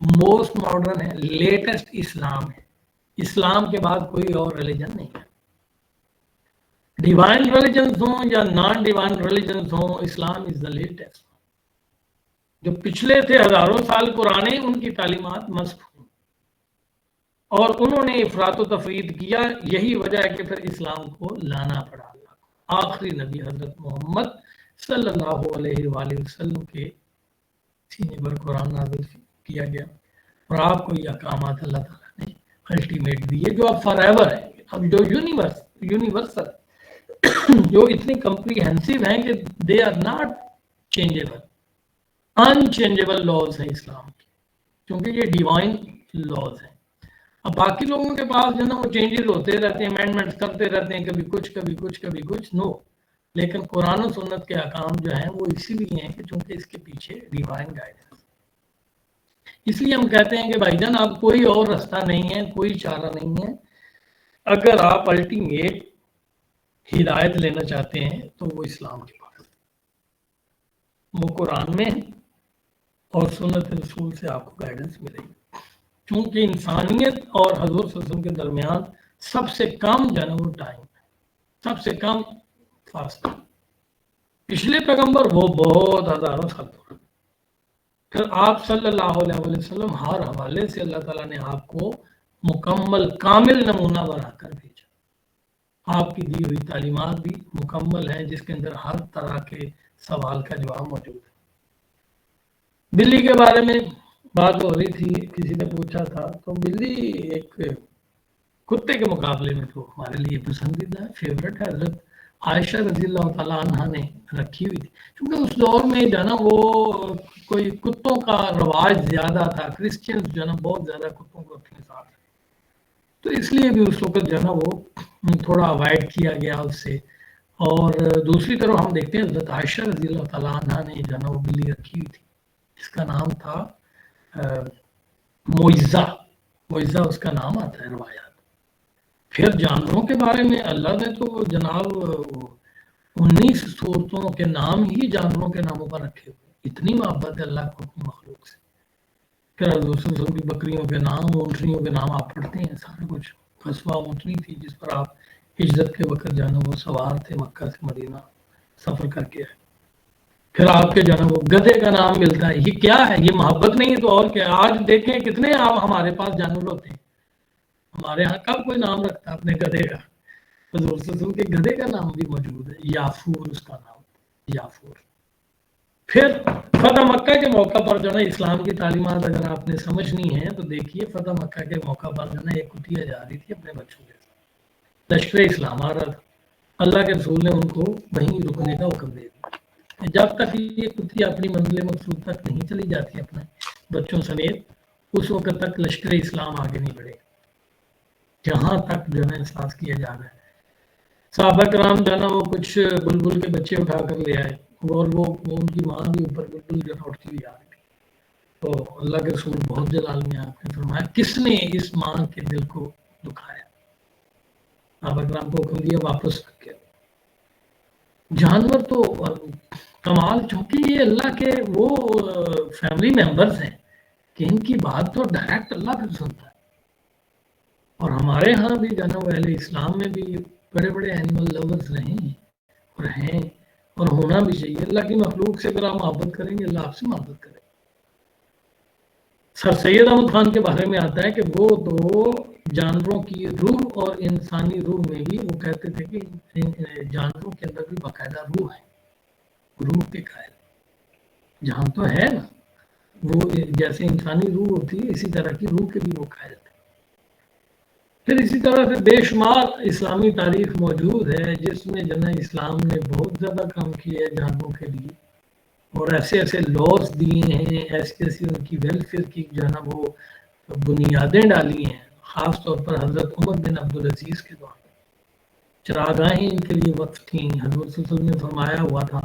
موسٹ ماڈرن ہے، لیٹسٹ اسلام ہے. اسلام کے بعد کوئی اور ریلیجن نہیں ہے. ڈیوائن ریلیجنز ہوں یا نان ڈیوائن ریلیجنز ہوں، اسلام از دا لیٹسٹ. جو پچھلے تھے ہزاروں سال پرانے، ان کی تعلیمات مسخ ہوئی اور انہوں نے افراط و تفرید کیا. یہی وجہ ہے کہ پھر اسلام کو لانا پڑا. آخری نبی حضرت محمد صلی اللہ علیہ وآلہ وسلم کے سینے پر قرآن نازل کیا گیا اور آپ کو یہ احکامات اللہ تعالیٰ نے الٹیمیٹ دیے جو اب فار ایور ہیں، اب جو یونیورسل جو اتنی کمپریہنسو ہیں کہ they are not changeable, انچینجیبل laws ہیں اسلام کے، کیونکہ یہ ڈیوائن لاز ہیں. اب باقی لوگوں کے پاس جو ہے نا وہ چینجز ہوتے رہتے ہیں، امینڈمنٹس کرتے رہتے ہیں، کبھی کچھ کبھی کچھ کبھی کچھ. نو، لیکن قرآن و سنت کے احکام جو ہیں وہ اسی لیے ہیں کہ چونکہ اس کے پیچھے ڈیوائن گائیڈنس. اس لیے ہم کہتے ہیں کہ بھائی جان آپ کوئی اور رستہ نہیں ہے، کوئی چارہ نہیں ہے. اگر آپ الٹیمیٹ ہدایت لینا چاہتے ہیں تو وہ اسلام کے پاس، وہ قرآن میں اور سنت رسول سے آپ کو گائیڈنس ملے گی. چونکہ انسانیت اور حضور صلی اللہ علیہ وسلم کے درمیان سب سے کم جو ہے نا وہ ٹائم ہے، سب سے کم فاصلہ. پچھلے پیغمبر وہ بہت ہزاروں سال دور، پھر آپ صلی اللہ علیہ وسلم ہر حوالے سے اللہ تعالیٰ نے آپ کو مکمل کامل نمونہ بنا کر بھیجا. آپ کی دی ہوئی تعلیمات بھی مکمل ہیں جس کے اندر ہر طرح کے سوال کا جواب موجود ہے. بلی کے بارے میں بات ہو رہی تھی، کسی نے پوچھا تھا، تو بلی ایک کتے کے مقابلے میں تو ہمارے لیے پسندیدہ ہے، فیورٹ ہے. حضرت عائشہ رضی اللہ تعالیٰ عنہ نے رکھی ہوئی تھی، کیونکہ اس دور میں جو ہے نا وہ کوئی کتوں کا رواج زیادہ تھا، کرسچنز جو ہے نا بہت زیادہ کتوں کو اپنے ساتھ، تو اس لیے بھی اس وقت جو ہے نا وہ تھوڑا اوائڈ کیا گیا اس سے. اور دوسری طرف ہم دیکھتے ہیں حضرت عائشہ رضی اللہ تعالیٰ عنہ نے جو ہے نا وہ بلی رکھی ہوئی تھی، اس کا نام تھا معزہ اس کا نام آتا ہے روایات. پھر جانوروں کے بارے میں اللہ نے تو جناب 19 صورتوں کے نام ہی جانوروں کے ناموں پر رکھے ہوئے. اتنی محبت ہے اللہ کو اپنی مخلوق سے. پھر حضور کی بکریوں کے نام، اونٹنیوں کے نام آپ پڑھتے ہیں، سارا کچھ. قصوہ اونٹنی تھی جس پر آپ ہجرت کے وقت جانا وہ سوار تھے، مکہ سے مدینہ سفر کر کے. پھر آپ کے جانا وہ گدھے کا نام ملتا ہے. یہ کیا ہے؟ یہ محبت نہیں ہے تو اور کیا؟ آج دیکھیں کتنے آپ ہمارے پاس جانور ہوتے ہیں، ہمارے ہاں کب کوئی نام رکھتا ہے اپنے گدھے کا؟ حضور صلی اللہ علیہ وسلم کے گدھے کا نام بھی موجود ہے، یافور اس کا نام، یافور. پھر فتح مکہ کے موقع پر جو ہے نا اسلام کی تعلیمات اگر آپ نے سمجھنی ہے تو دیکھیے، فتح مکہ کے موقع پر جو ہے نا ایک کٹیا جا رہی تھی اپنے بچوں کے ساتھ، لشکر اسلام آ رہا تھا. اللہ کے رسول نے ان کو وہیں رکنے کا حکم دے دیا. جب تک یہ کتیا اپنی منزل مقصود تک نہیں چلی جاتی اپنے بچوں سمیت، اس وقت تک لشکر اسلام آگے نہیں بڑھے، جہاں تک جو ہے نا احساس کیا جا رہا ہے. صحابہ کرام جو ہے نا وہ کچھ بلبل کے بچے اٹھا کر لے آئے اور وہ ان کی ماں بھی اوپر بلبل جو اٹھتی ہوئی آ رہی تھی. تو اللہ کے رسول بہت جلال میں آپ نے فرمایا کس نے اس ماں کے دل کو دکھایا؟ صحابہ کرام کو حکم دیا واپس رکھ کے. جانور تو کمال، چونکہ یہ اللہ کے وہ فیملی ممبرز ہیں کہ ان کی بات تو ڈائریکٹ اللہ پہ سنتا ہے. اور ہمارے ہاں بھی جانا وہ اہل اسلام میں بھی بڑے بڑے اینیمل لورز رہے ہیں اور ہیں اور ہونا بھی چاہیے. اللہ کی مخلوق سے اگر آپ محبت کریں گے اللہ آپ سے محبت کرے. سر سید احمد خان کے بارے میں آتا ہے کہ وہ تو جانوروں کی روح اور انسانی روح میں بھی وہ کہتے تھے کہ جانوروں کے اندر بھی باقاعدہ روح ہے، روح کے قائل. جہاں تو ہے نا وہ جیسے انسانی روح ہوتی ہے اسی طرح کی روح کے بھی وہ قائل تھے. پھر اسی طرح سے بے شمار اسلامی تاریخ موجود ہے جس میں جنہیں اسلام نے بہت زیادہ کام کیا ہے جانوروں کے لیے، اور ایسے ایسے لاز دیے ہیں، ایسی ان کی ویلفیئر کی جو ہے نا وہ بنیادیں ڈالی ہیں. خاص طور پر حضرت عمر بن عبدالعزیز کے دور میں چراگاہیں ان کے لیے وقف تھیں. حضرت صلی اللہ علیہ وسلم نے فرمایا ہوا تھا،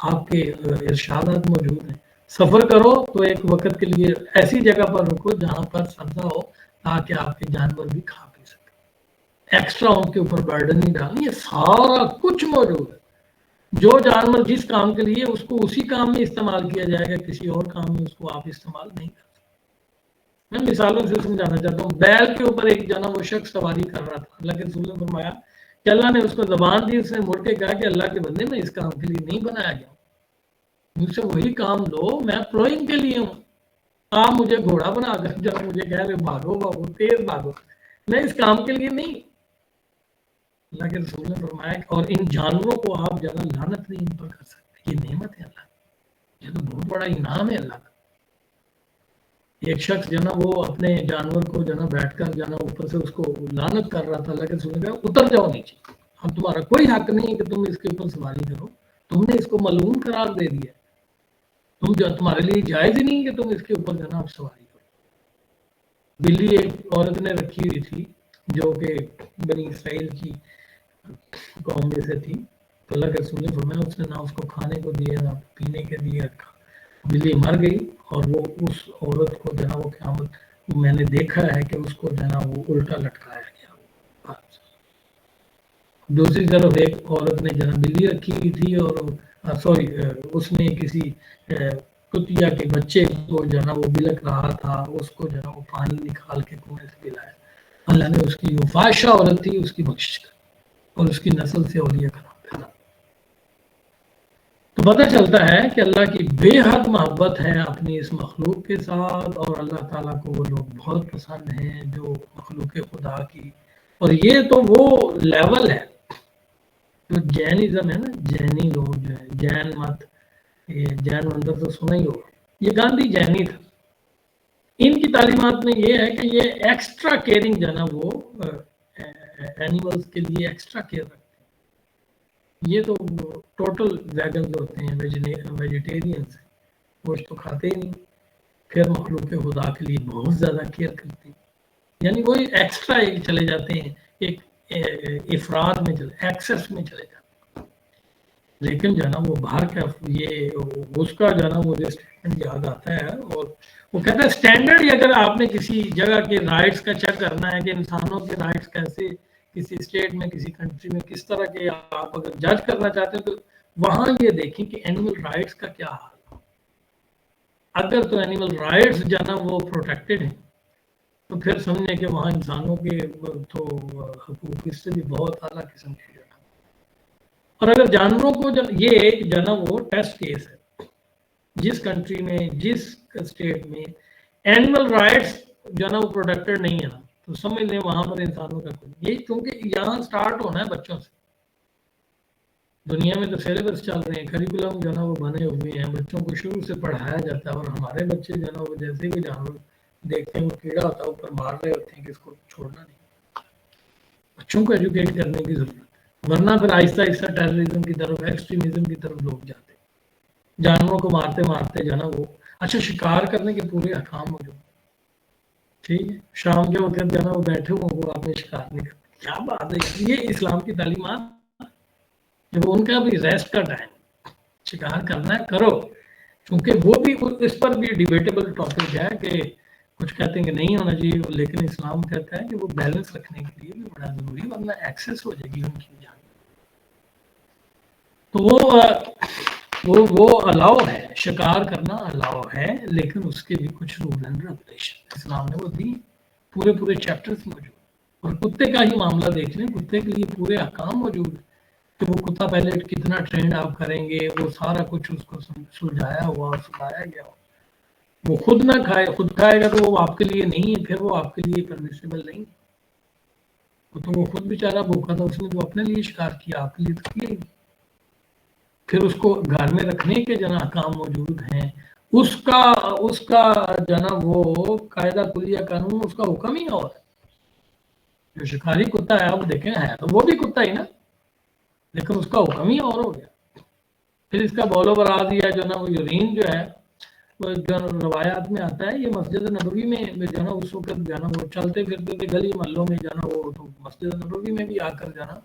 آپ کے ارشادات موجود ہیں، سفر کرو تو ایک وقت کے لیے ایسی جگہ پر رکو جہاں پر سبزہ ہو تاکہ آپ کے جانور بھی کھا پی سکے، ایکسٹرا ان کے اوپر برڈن نہیں ڈالیں. یہ سارا کچھ موجود ہے. جو جانور جس کام کے لیے اس کو اسی کام میں استعمال کیا جائے گا، کسی اور کام میں اس کو آپ استعمال نہیں کر سکتے. میں مثالوں سے سمجھانا چاہتا ہوں. بیل کے اوپر ایک جنا وہ شخص سواری کر رہا تھا. اللہ کے رسول نے فرمایا کہ اللہ نے اس کو زبان دی، اس نے مڑ کے کہا کہ اللہ کے بندے میں اس کام کے لیے نہیں بنایا گیا. مجھ سے وہی کام لو، میں پلوئنگ کے لیے ہوں. آپ مجھے گھوڑا بنا کر جب مجھے کہہ رہے بھاگو بھاگو تیز بھاگو، میں اس کام کے لیے نہیں. اللہ کے رسول نے فرمایا اور ان جانوروں کو آپ جگہ لعنت نہیں ان پر کر سکتے، یہ نعمت ہے اللہ کی، یہ تو بہت بڑا انعام ہے اللہ کا. ایک شخص جو نا وہ اپنے جانور کو جو نا بیٹھ کر جو نا اوپر سے اس کو لعنت کر رہا تھا. اللہ کے رسول نے کہا اتر جاؤ نیچے، اب تمہارا کوئی حق نہیں ہے کہ تم اس کے اوپر سواری کرو، تم نے اس کو ملعون قرار دے دیا، تم جو تمہارے لیے جائز ہی نہیں کہ تم اس کے اوپر جو نا سواری کرو. بلی ایک عورت نے رکھی ہوئی تھی جو کہ بنی اسرائیل کی قوم میں سے تھی، تو اللہ کے رسول نے فرمایا اس نے نہ اس کو کھانے کو دیا نہ پینے کے دیا. بلی مر گئی اور وہ اس عورت کو جو ہے وہ قیامت میں نے دیکھا ہے کہ اس کو جو ہے وہ الٹا لٹکایا گیا. دوسری طرف ایک عورت نے جو ہے بلی رکھی ہوئی تھی اور اس نے کسی کتیا کے بچے کو جو ہے وہ بلک رہا تھا، اس کو جو ہے وہ پانی نکال کے کنویں سے پلایا. اللہ نے اس کی جو فاحشہ عورت تھی اس کی بخشش کر اور اس کی نسل سے اولیاء کرام پیدا. تو پتہ چلتا ہے کہ اللہ کی بے حد محبت ہے اپنی اس مخلوق کے ساتھ، اور اللہ تعالیٰ کو وہ لوگ بہت پسند ہیں جو مخلوق خدا کی. اور یہ تو وہ لیول ہے جو جینزم ہے نا، جینی لوگ جو ہے جین مت، یہ جین مندر تو سنا ہی ہوگا، یہ گاندھی جینی تھا. ان کی تعلیمات میں یہ ہے کہ یہ ایکسٹرا کیئرنگ جو ہے نا وہ اینیملز کے لیے ایکسٹرا کیئر رکھتے ہیں. یہ تو ٹوٹل ویگن جو ہوتے ہیں ویجیٹیرینس ہیں، گوشت تو کھاتے ہی نہیں، پھر مخلوق خدا کے لیے بہت زیادہ کیئر کرتے ہیں. یعنی وہی ایکسٹرا چلے جاتے ہیں، ایک افراد میں ایکسس میں چلے جاتے ہیں. لیکن جو ہے نا وہ باہر کا یہ اس کا جو ہے نا وہ اسٹیٹمنٹ یاد آتا ہے، اور وہ کہتا ہے اسٹینڈرڈ اگر آپ نے کسی جگہ کے رائٹس کا چیک کرنا ہے کہ انسانوں کے رائٹس کیسے کسی اسٹیٹ میں کسی کنٹری میں کس طرح کے آپ اگر جج کرنا چاہتے ہیں تو وہاں یہ دیکھیں کہ اینیمل رائٹس کا کیا حال ہے. اگر تو اینیمل رائٹس جو ہے نا وہ پروٹیکٹڈ ہیں تو پھر سمجھیں کہ وہاں انسانوں کے تو حقوق اس سے بھی بہت اعلیٰ قسم کے جو ہے. اور اگر جانوروں کو یہ جو ہے نا وہ ٹیسٹ کیس ہے، جس کنٹری میں جس اسٹیٹ میں اینیمل رائٹس جو ہے نا وہ پروٹیکٹڈ نہیں ہے نا، تو سمجھ لیں وہاں پر انسانوں کا کوئی یہی، کیونکہ یہاں سٹارٹ ہونا ہے بچوں سے. دنیا میں تو سیلیبس چل رہے ہیں، کریکولم جو ہے نا وہ بنے ہوئے ہیں، بچوں کو شروع سے پڑھایا جاتا ہے. اور ہمارے بچے جو ہے نا وہ جیسے بھی جانور دیکھتے ہیں وہ کیڑا ہوتا ہے اوپر مار رہے ہوتے ہیں کہ اس کو چھوڑنا نہیں. بچوں کو ایجوکیٹ کرنے کی ضرورت ہے، ورنہ پھر آہستہ آہستہ ٹیررزم کی طرف ایکسٹریمزم کی طرف لوگ جاتے ہیں. جانوروں کو مارتے مارتے جو ہے نا وہ اچھا شکار کرنے کے پورے احکام موجود، ٹھیک ہے، شام کے وقت جو ہے نا وہ بیٹھے ہوں وہ آپ نے شکار نہیں کرتے. کیا بات ہے، یہ اسلام کی تعلیمات، جب ان کا بھی ریسٹ کا ٹائم، شکار کرنا ہے کرو. کیونکہ وہ بھی اس پر بھی ڈیبیٹیبل ٹاپک ہے کہ کچھ کہتے ہیں کہ نہیں ہونا چاہیے، لیکن اسلام کہتا ہے کہ وہ بیلنس رکھنے کے لیے بھی بڑا ضروری ہے، ورنہ ایکسس ہو جائے گی ان کی جان. تو وہ الاؤ ہے، شکار کرنا الاؤ ہے، لیکن اس کے بھی کچھ رول اینڈ ریگولیشن اسلام نے وہ دی، پورے چیپٹرز موجود. اور کتے کا ہی معاملہ دیکھ لیں، کتے کے لیے پورے احکام موجود ہیں کہ وہ کتا پہلے کتنا ٹرینڈ آپ کریں گے، وہ سارا کچھ اس کو سلجھایا ہوا سکھایا گیا ہوا. وہ خود نہ کھائے، خود کھائے گا تو وہ آپ کے لیے نہیں ہے، پھر وہ آپ کے لیے پرمیسیبل نہیں. تو وہ خود بیچارہ بھوکا تھا، اس نے تو اپنے لیے شکار کیا، آپ کے لیے تو کیا ہی. پھر اس کو گھر میں رکھنے کے جو نا احکام موجود ہیں، اس کا جو نا وہ قاعدہ کلیہ قانون اس کا حکم ہی اور ہے. جو شکاری کتا ہے آپ دیکھیں ہے تو وہ بھی کتا ہی نا، لیکن اس کا حکم ہی اور ہو گیا. پھر اس کا بولو برا دیا جو نا وہ یورین جو ہے وہ جو روایات میں آتا ہے، یہ مسجد نبوی میں جو نا اس وقت جو نا وہ چلتے پھرتے تھے گلی محلوں میں جو نا وہ تو مسجد نبوی میں بھی آ کر جو نا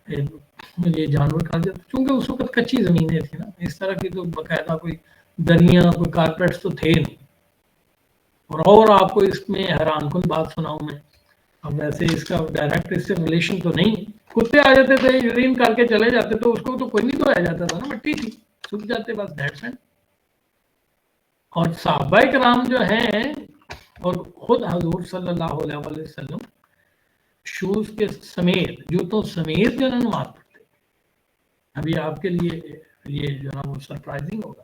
یہ جانور کھا جاتے، چونکہ اس وقت کچی زمینیں تھیں نا، اس طرح کی تو باقاعدہ کوئی دریا کوئی کارپیٹس تو تھے نہیں. اور آپ کو اس میں حیران کن بات سناؤں میں، اب ویسے اس کا ڈائریکٹ اس سے ریلیشن تو نہیں، کتے آ جاتے تھے یورین کر کے چلے جاتے تو اس کو تو کوئی نہیں دھویا جاتا تھا نا، مٹی تھی سوکھ جاتے بس دیٹس اٹ. اور صحابہ کرام جو ہیں اور خود حضور صلی اللہ علیہ وسلم شوز کے سمیت جوتوں سمیت جو ہے نماز پڑھتے. ابھی آپ کے لیے یہ جو ہے وہ سرپرائزنگ ہوگا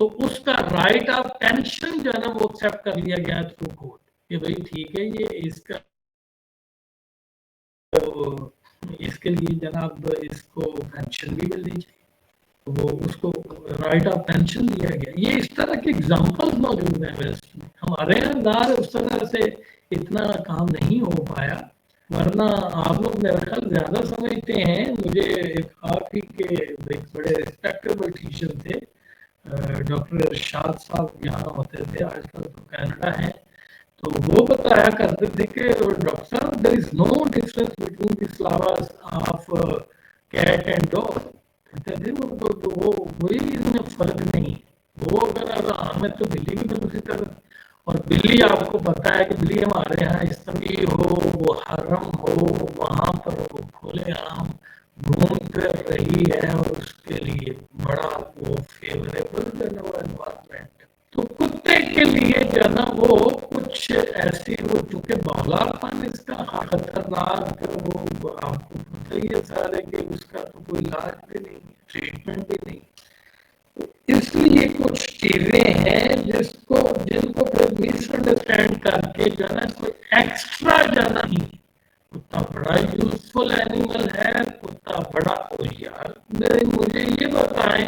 تو اس کا رائٹ آف پینشن جو ہے نا وہ ایکسپٹ کر لیا گیا تھرو کورٹ کہ بھائی ٹھیک ہے یہ اس کے لیے جناب اس کو پینشن بھی ملنی چاہیے، وہ اس کو رائٹ آف پینشن دیا گیا. یہ اس طرح کے ایگزامپل موجود ہیں ویسٹ میں. ہمارے یہاں اس طرح سے اتنا کام نہیں ہو پایا، ورنہ آپ لوگ میرا خیال زیادہ سمجھتے ہیں. مجھے ایک آپ ہی کے ایک بڑے ریسپیکٹیبل ٹیچر تھے ڈاکٹر ارشاد صاحب، یہاں ہوتے تھے، آج کل تو کینیڈا ہیں. تو وہ بتایا کرتے تھے کہ ڈاکٹر صاحب there is no difference between the flavours of cat and dog. کہتے تھے وہ کوئی اس میں فرق نہیں. وہ اگر ہمیں تو بلی بھی تو اسی طرح، اور بلی آپ کو پتا ہے کہ بلی ہمارے یہاں استوی ہو، وہ حرم ہو، وہاں پر وہ کھلے عام گھوم پھر رہی ہے، اور اس کے لیے بڑا وہ فیوریبل جو ہے وہ انوائرمنٹ. تو کتے کے لیے جو ہے نا وہ کچھ ایسی، وہ چونکہ بولا پن اس کا خطرناک، وہ آپ کو پتہ ہی ہے سارے کہ اس کا تو کوئی علاج بھی نہیں، ٹریٹمنٹ بھی نہیں. اس لیے کچھ چیزیں ہیں جن کو پھر مس انڈرسٹینڈ کر کے جو ہے نا کوئی ایکسٹرا جانا نہیں. کتا بڑا یوزفل اینیمل ہے، کتا بڑا. یار مجھے یہ بتائیں،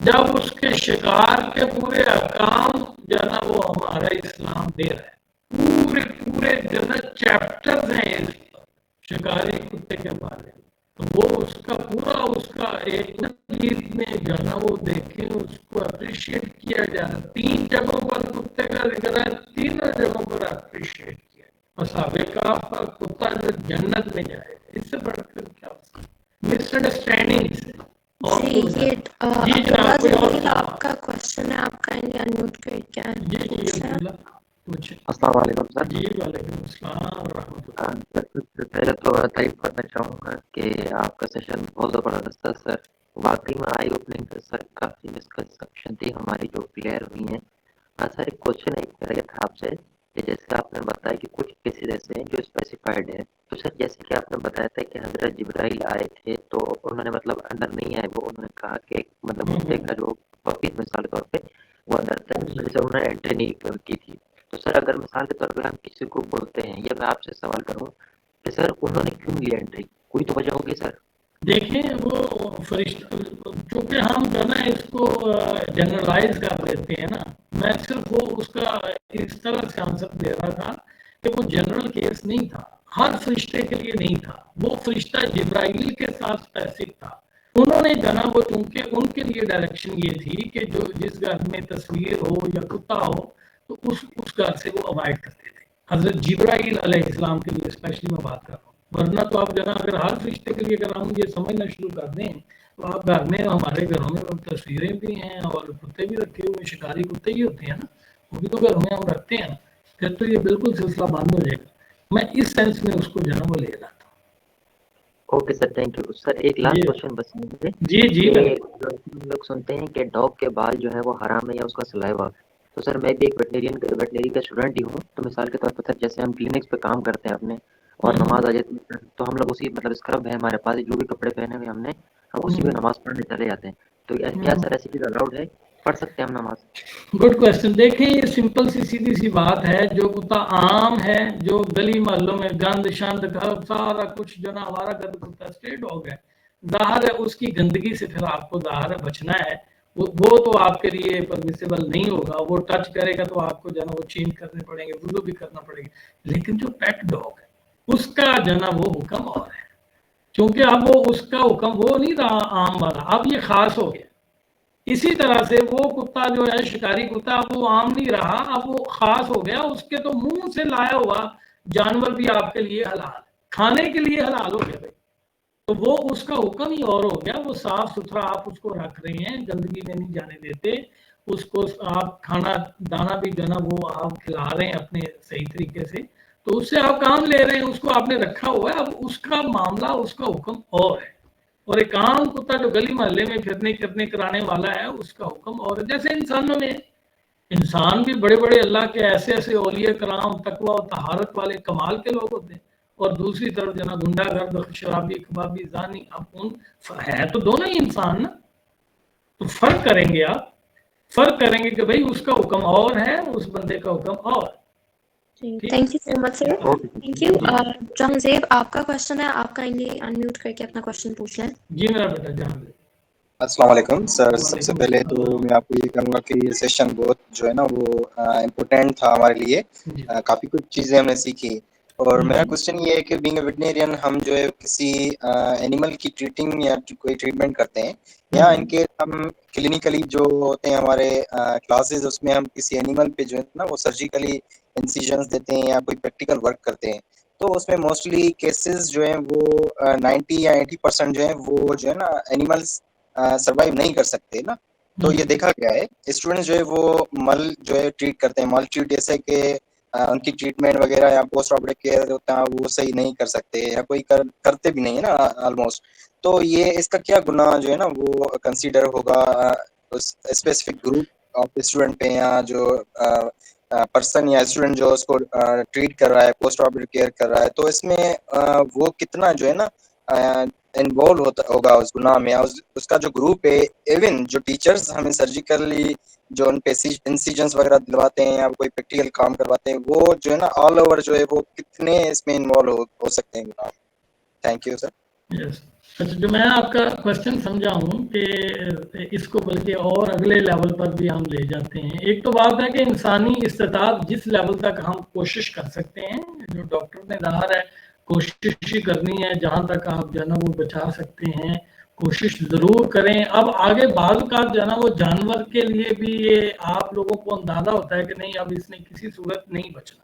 جب اس کے شکار کے پورے احکام جو ہے نا وہ ہمارا اسلام دے رہا ہے، پورے جو ہے نا چیپٹرز ہیں اس پر شکاری کتے کے بارے میں، تو وہ اس کا پورا اس کا ایک چیز میں جو ہے نا وہ دیکھیں، اس کو اپریشیٹ کیا جائے. 3 جگہوں پر کتے کا ذکر ہے، 3 جگہوں پر اپریشیٹ کیا. اصحاب کہف کا کتا جو جنت میں جائے، اس سے بڑھ کر کیا مس انڈرسٹینڈنگ سے. جی یہ عبداللہ جمیل آپ کا کوشچن ہے، آپ کائنڈلی انمیوٹ کر کے السلام علیکم سر. جی وعلیکم السلام ورحمۃ اللہ. پہلے تو تعریف کرنا چاہوں گا کہ آپ کا سیشن بہت زبردست تھا سر. واقعی میں آئی اوپننگ تھا سر، کافی مسکنسپشن تھی ہماری جو کلیئر ہوئی ہیں. سر ایک کوشچن ہے آپ سے کہ جیسے آپ نے بتایا کہ کچھ کیسز ایسے ہیں جو اسپیسیفائڈ ہے، تو سر جیسے کہ آپ نے بتایا تھا کہ حضرت جبرائیل آئے تھے تو انہوں نے مطلب اندر نہیں آئے، وہ انہوں نے کہا کہ مطلب کتے کا جو پپی مثال کے طور پہ وہ اندر تک جیسے انہوں نے انٹری نہیں کی تھی. تو سر اگر مثال کے طور پہ ہم کسی کو بولتے ہیں، یا میں آپ سے سوال کروں کہ سر انہوں نے کیوں لیا انٹری، کوئی تو وجہ ہوگی سر. دیکھیں وہ فرشتہ، چونکہ ہم جو نا اس کو جنرلائز کر دیتے ہیں نا، میں صرف وہ اس کا اس طرح سے آنسر دے رہا تھا کہ وہ جنرل کیس نہیں تھا، ہر فرشتے کے لیے نہیں تھا. وہ فرشتہ جبرائیل کے ساتھ اسپیسیفک تھا. انہوں نے جو نا وہ چونکہ ان کے لیے ڈائریکشن یہ تھی کہ جو جس گھر میں تصویر ہو یا کتا ہو تو اس گھر سے وہ اوائڈ کرتے تھے. حضرت جبرائیل علیہ السلام کے لیے اسپیشلی میں بات کر رہا ہوں، ورنہ تو آپ جناب اگر ہر فرشتے کے لیے اگر ہم یہ سمجھنا شروع کر دیں تو آپ گھر میں، ہمارے گھروں میں تصویریں بھی ہیں اور کتے بھی رکھے ہوئے، شکاری کتے ہی ہوتے ہیں نا، وہ بھی تو گھروں میں ہم رکھتے ہیں نا، پھر تو یہ بالکل سلسلہ بند ہو جائے گا. میں اس سینس میں اس کو جو ہے نا وہ لے رہا تھا. Okay sir, thank you sir. ایک لاسٹ کوشچن بس مجھے. جی ہم لوگ سنتے ہیں کہ ڈاگ کے بال جو ہے وہ حرام ہے یا اس کا سلائیوا. تو سر میں بھی ایک ویٹنری کا اسٹوڈنٹ ہی ہوں، تو مثال کے طور پر سر جیسے ہم کلینکس پہ کام کرتے ہیں اپنے اور نماز آ جاتی ہے تو ہم لوگ اسی مطلب اسکرب ہے ہمارے پاس، جو بھی کپڑے پہنے ہوئے ہم نے، ہم اسی میں نماز پڑھنے چلے جاتے ہیں. تو کیا سر ایسی چیز الاؤڈ ہے، پڑھ سکتے ہیں ہم نماز؟ Good question. دیکھیں یہ سمپل سی سیدھی سی بات ہے. جو کتا عام ہے، جو گلی محلوں میں گند شند سارا کچھ جو نا ہمارا گند کتا اسٹریٹ ہو گیا، ظاہر ہے اس کی گندگی سے پھر آپ کو ظاہر ہے بچنا ہے. وہ تو آپ کے لیے پرمیسیبل نہیں ہوگا. وہ ٹچ کرے گا تو آپ کو جو ہے نا وہ چینج کرنے پڑیں گے، وضو بھی کرنا پڑے گا. لیکن جو پیٹ ڈاگ ہے اس کا جو ہے نا وہ حکم اور ہے، کیونکہ اب وہ اس کا حکم وہ نہیں رہا عام والا، اب یہ خاص ہو گیا. اسی طرح سے وہ کتا جو ہے شکاری کتا، وہ عام نہیں رہا، اب وہ خاص ہو گیا. اس کے تو منہ سے لایا ہوا جانور بھی آپ کے لیے حلال، کھانے کے لیے حلال ہو گیا بھائی. تو وہ اس کا حکم ہی اور ہو گیا. وہ صاف ستھرا آپ اس کو رکھ رہے ہیں، گندگی میں نہیں جانے دیتے اس کو. آپ کھانا دانا بھی جو ہے نا وہ آپ کھلا رہے ہیں اپنے صحیح طریقے سے، تو اس سے آپ کام لے رہے ہیں، اس کو آپ نے رکھا ہوا ہے. اب اس کا معاملہ، اس کا حکم اور ہے. اور ایک عام کتا جو گلی محلے میں پھرنے کرانے والا ہے، اس کا حکم اور ہے. جیسے انسانوں میں، انسان بھی بڑے بڑے اللہ کے ایسے ایسے اولیاء کرام، تقوی و طہارت والے کمال کے لوگ ہوتے ہیں، اور دوسری طرف جنا گنڈا گرد، شرابی، کبابی، زانی. اب ان ہے تو دونوں ہی انسان نا، تو فرق کریں گے آپ. فرق کریں گے کہ بھائی اس کا حکم اور ہے, اس بندے کا حکم اور. Thank you so much sir. Thank you. جہاں زیب آپ کا کوشچن ہے, آپ کائنڈلی انمیوٹ کر کے اپنا کوشچن پوچھ لیں. جی میرا بیٹا جہاں زیب. السلام علیکم سر. سب سے پہلے تو میں آپ کو یہ کہوں گا کہ یہ سیشن بہت جو ہے نا وہ امپورٹینٹ تھا ہمارے لیے. کافی کچھ چیزیں ہم نے سیکھی. اور میرا کوشچن یہ ہے کہ بینگ اے ویٹنیرین ہم جو ہے کسی اینیمل کی ٹریٹنگ یا کوئی ٹریٹمنٹ کرتے ہیں, یا ان کے ہم کلینیکلی جو ہوتے ہیں ہمارے کلاسز, اس میں ہم کسی اینیمل پہ جو ہے نا وہ سرجیکلی انسیجنس دیتے ہیں یا کوئی پریکٹیکل ورک کرتے ہیں, تو اس میں موسٹلی کیسز جو ہیں وہ 90 یا 80% جو ہیں وہ جو ہے نا اینیملس سروائیو نہیں کر سکتے نا. تو یہ دیکھا گیا ہے اسٹوڈنٹس جو ہے وہ مل جو ہے ٹریٹ کرتے ہیں, مل ٹریٹ جیسے کہ ان کی ٹریٹمنٹ وغیرہ یا پوسٹ آپریٹو کیئر ہوتا ہے وہ صحیح نہیں کر سکتے, یا کوئی کرتے بھی نہیں ہے نا آلموسٹ. تو یہ اس کا کیا گناہ جو ہے نا وہ کنسیڈر ہوگا اسپیسیفک گروپ آف اسٹوڈنٹ پہ, یا جو پرسن یا اسٹوڈنٹ جو اس کو ٹریٹ کر رہا ہے, پوسٹ آپریٹو کیئر کر رہا ہے, تو اس میں وہ کتنا جو ہے نا انوالو ہوگا اس گناہ میں. اس کا جو گروپ ہے, ایون جو ٹیچرز ہمیں سرجیکلی جو ان پہ انسیجنس وغیرہ دلواتے ہیں یا کوئی پریکٹیکل کام کرواتے ہیں, وہ جو ہے نا آل اوور جو ہے وہ کتنے اس میں انوالو ہو سکتے ہیں گناہ. Thank you sir. اچھا, جو میں آپ کا کوشچن سمجھا ہوں کہ اس کو بلکہ اور اگلے لیول پر بھی ہم لے جاتے ہیں. ایک تو بات ہے کہ انسانی استطاعت جس لیول تک ہم کوشش کر سکتے ہیں, جو ڈاکٹر نے ظاہر ہے کوشش ہی کرنی ہے, جہاں تک آپ جو ہے نا وہ بچا سکتے ہیں کوشش ضرور کریں. اب آگے بعض کا جو ہے نا وہ جانور کے لیے بھی یہ آپ لوگوں کو اندازہ ہوتا ہے کہ نہیں اب اس نے کسی صورت نہیں بچنا,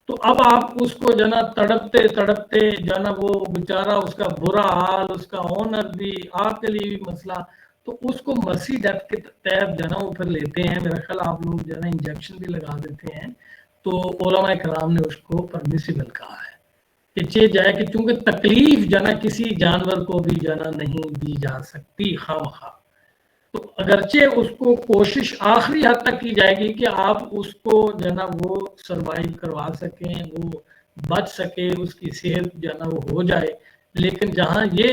تو اب آپ اس کو جو ہے نا تڑپتے تڑپتے جو ہے نا وہ بیچارہ اس کا برا حال, اس کا آنر بھی, آپ کے لیے بھی مسئلہ, تو اس کو مرسی ڈیتھ کے تحت جو ہے نا وہ پھر لیتے ہیں. میرا خیال آپ لوگ جو ہے نا انجیکشن بھی لگا دیتے ہیں, تو علماء کرام نے اس کو پرمیسیبل کہا ہے کہ چیز جائے کہ چونکہ تکلیف جو ہے نا کسی جانور کو بھی جو ہے نا نہیں دی جا سکتی خواہ, تو اگرچہ اس کو کوشش آخری حد تک کی جائے گی کہ آپ اس کو جو ہے نا وہ سروائیو کروا سکیں, وہ بچ سکے, اس کی صحت جو ہے نا وہ ہو جائے, لیکن جہاں یہ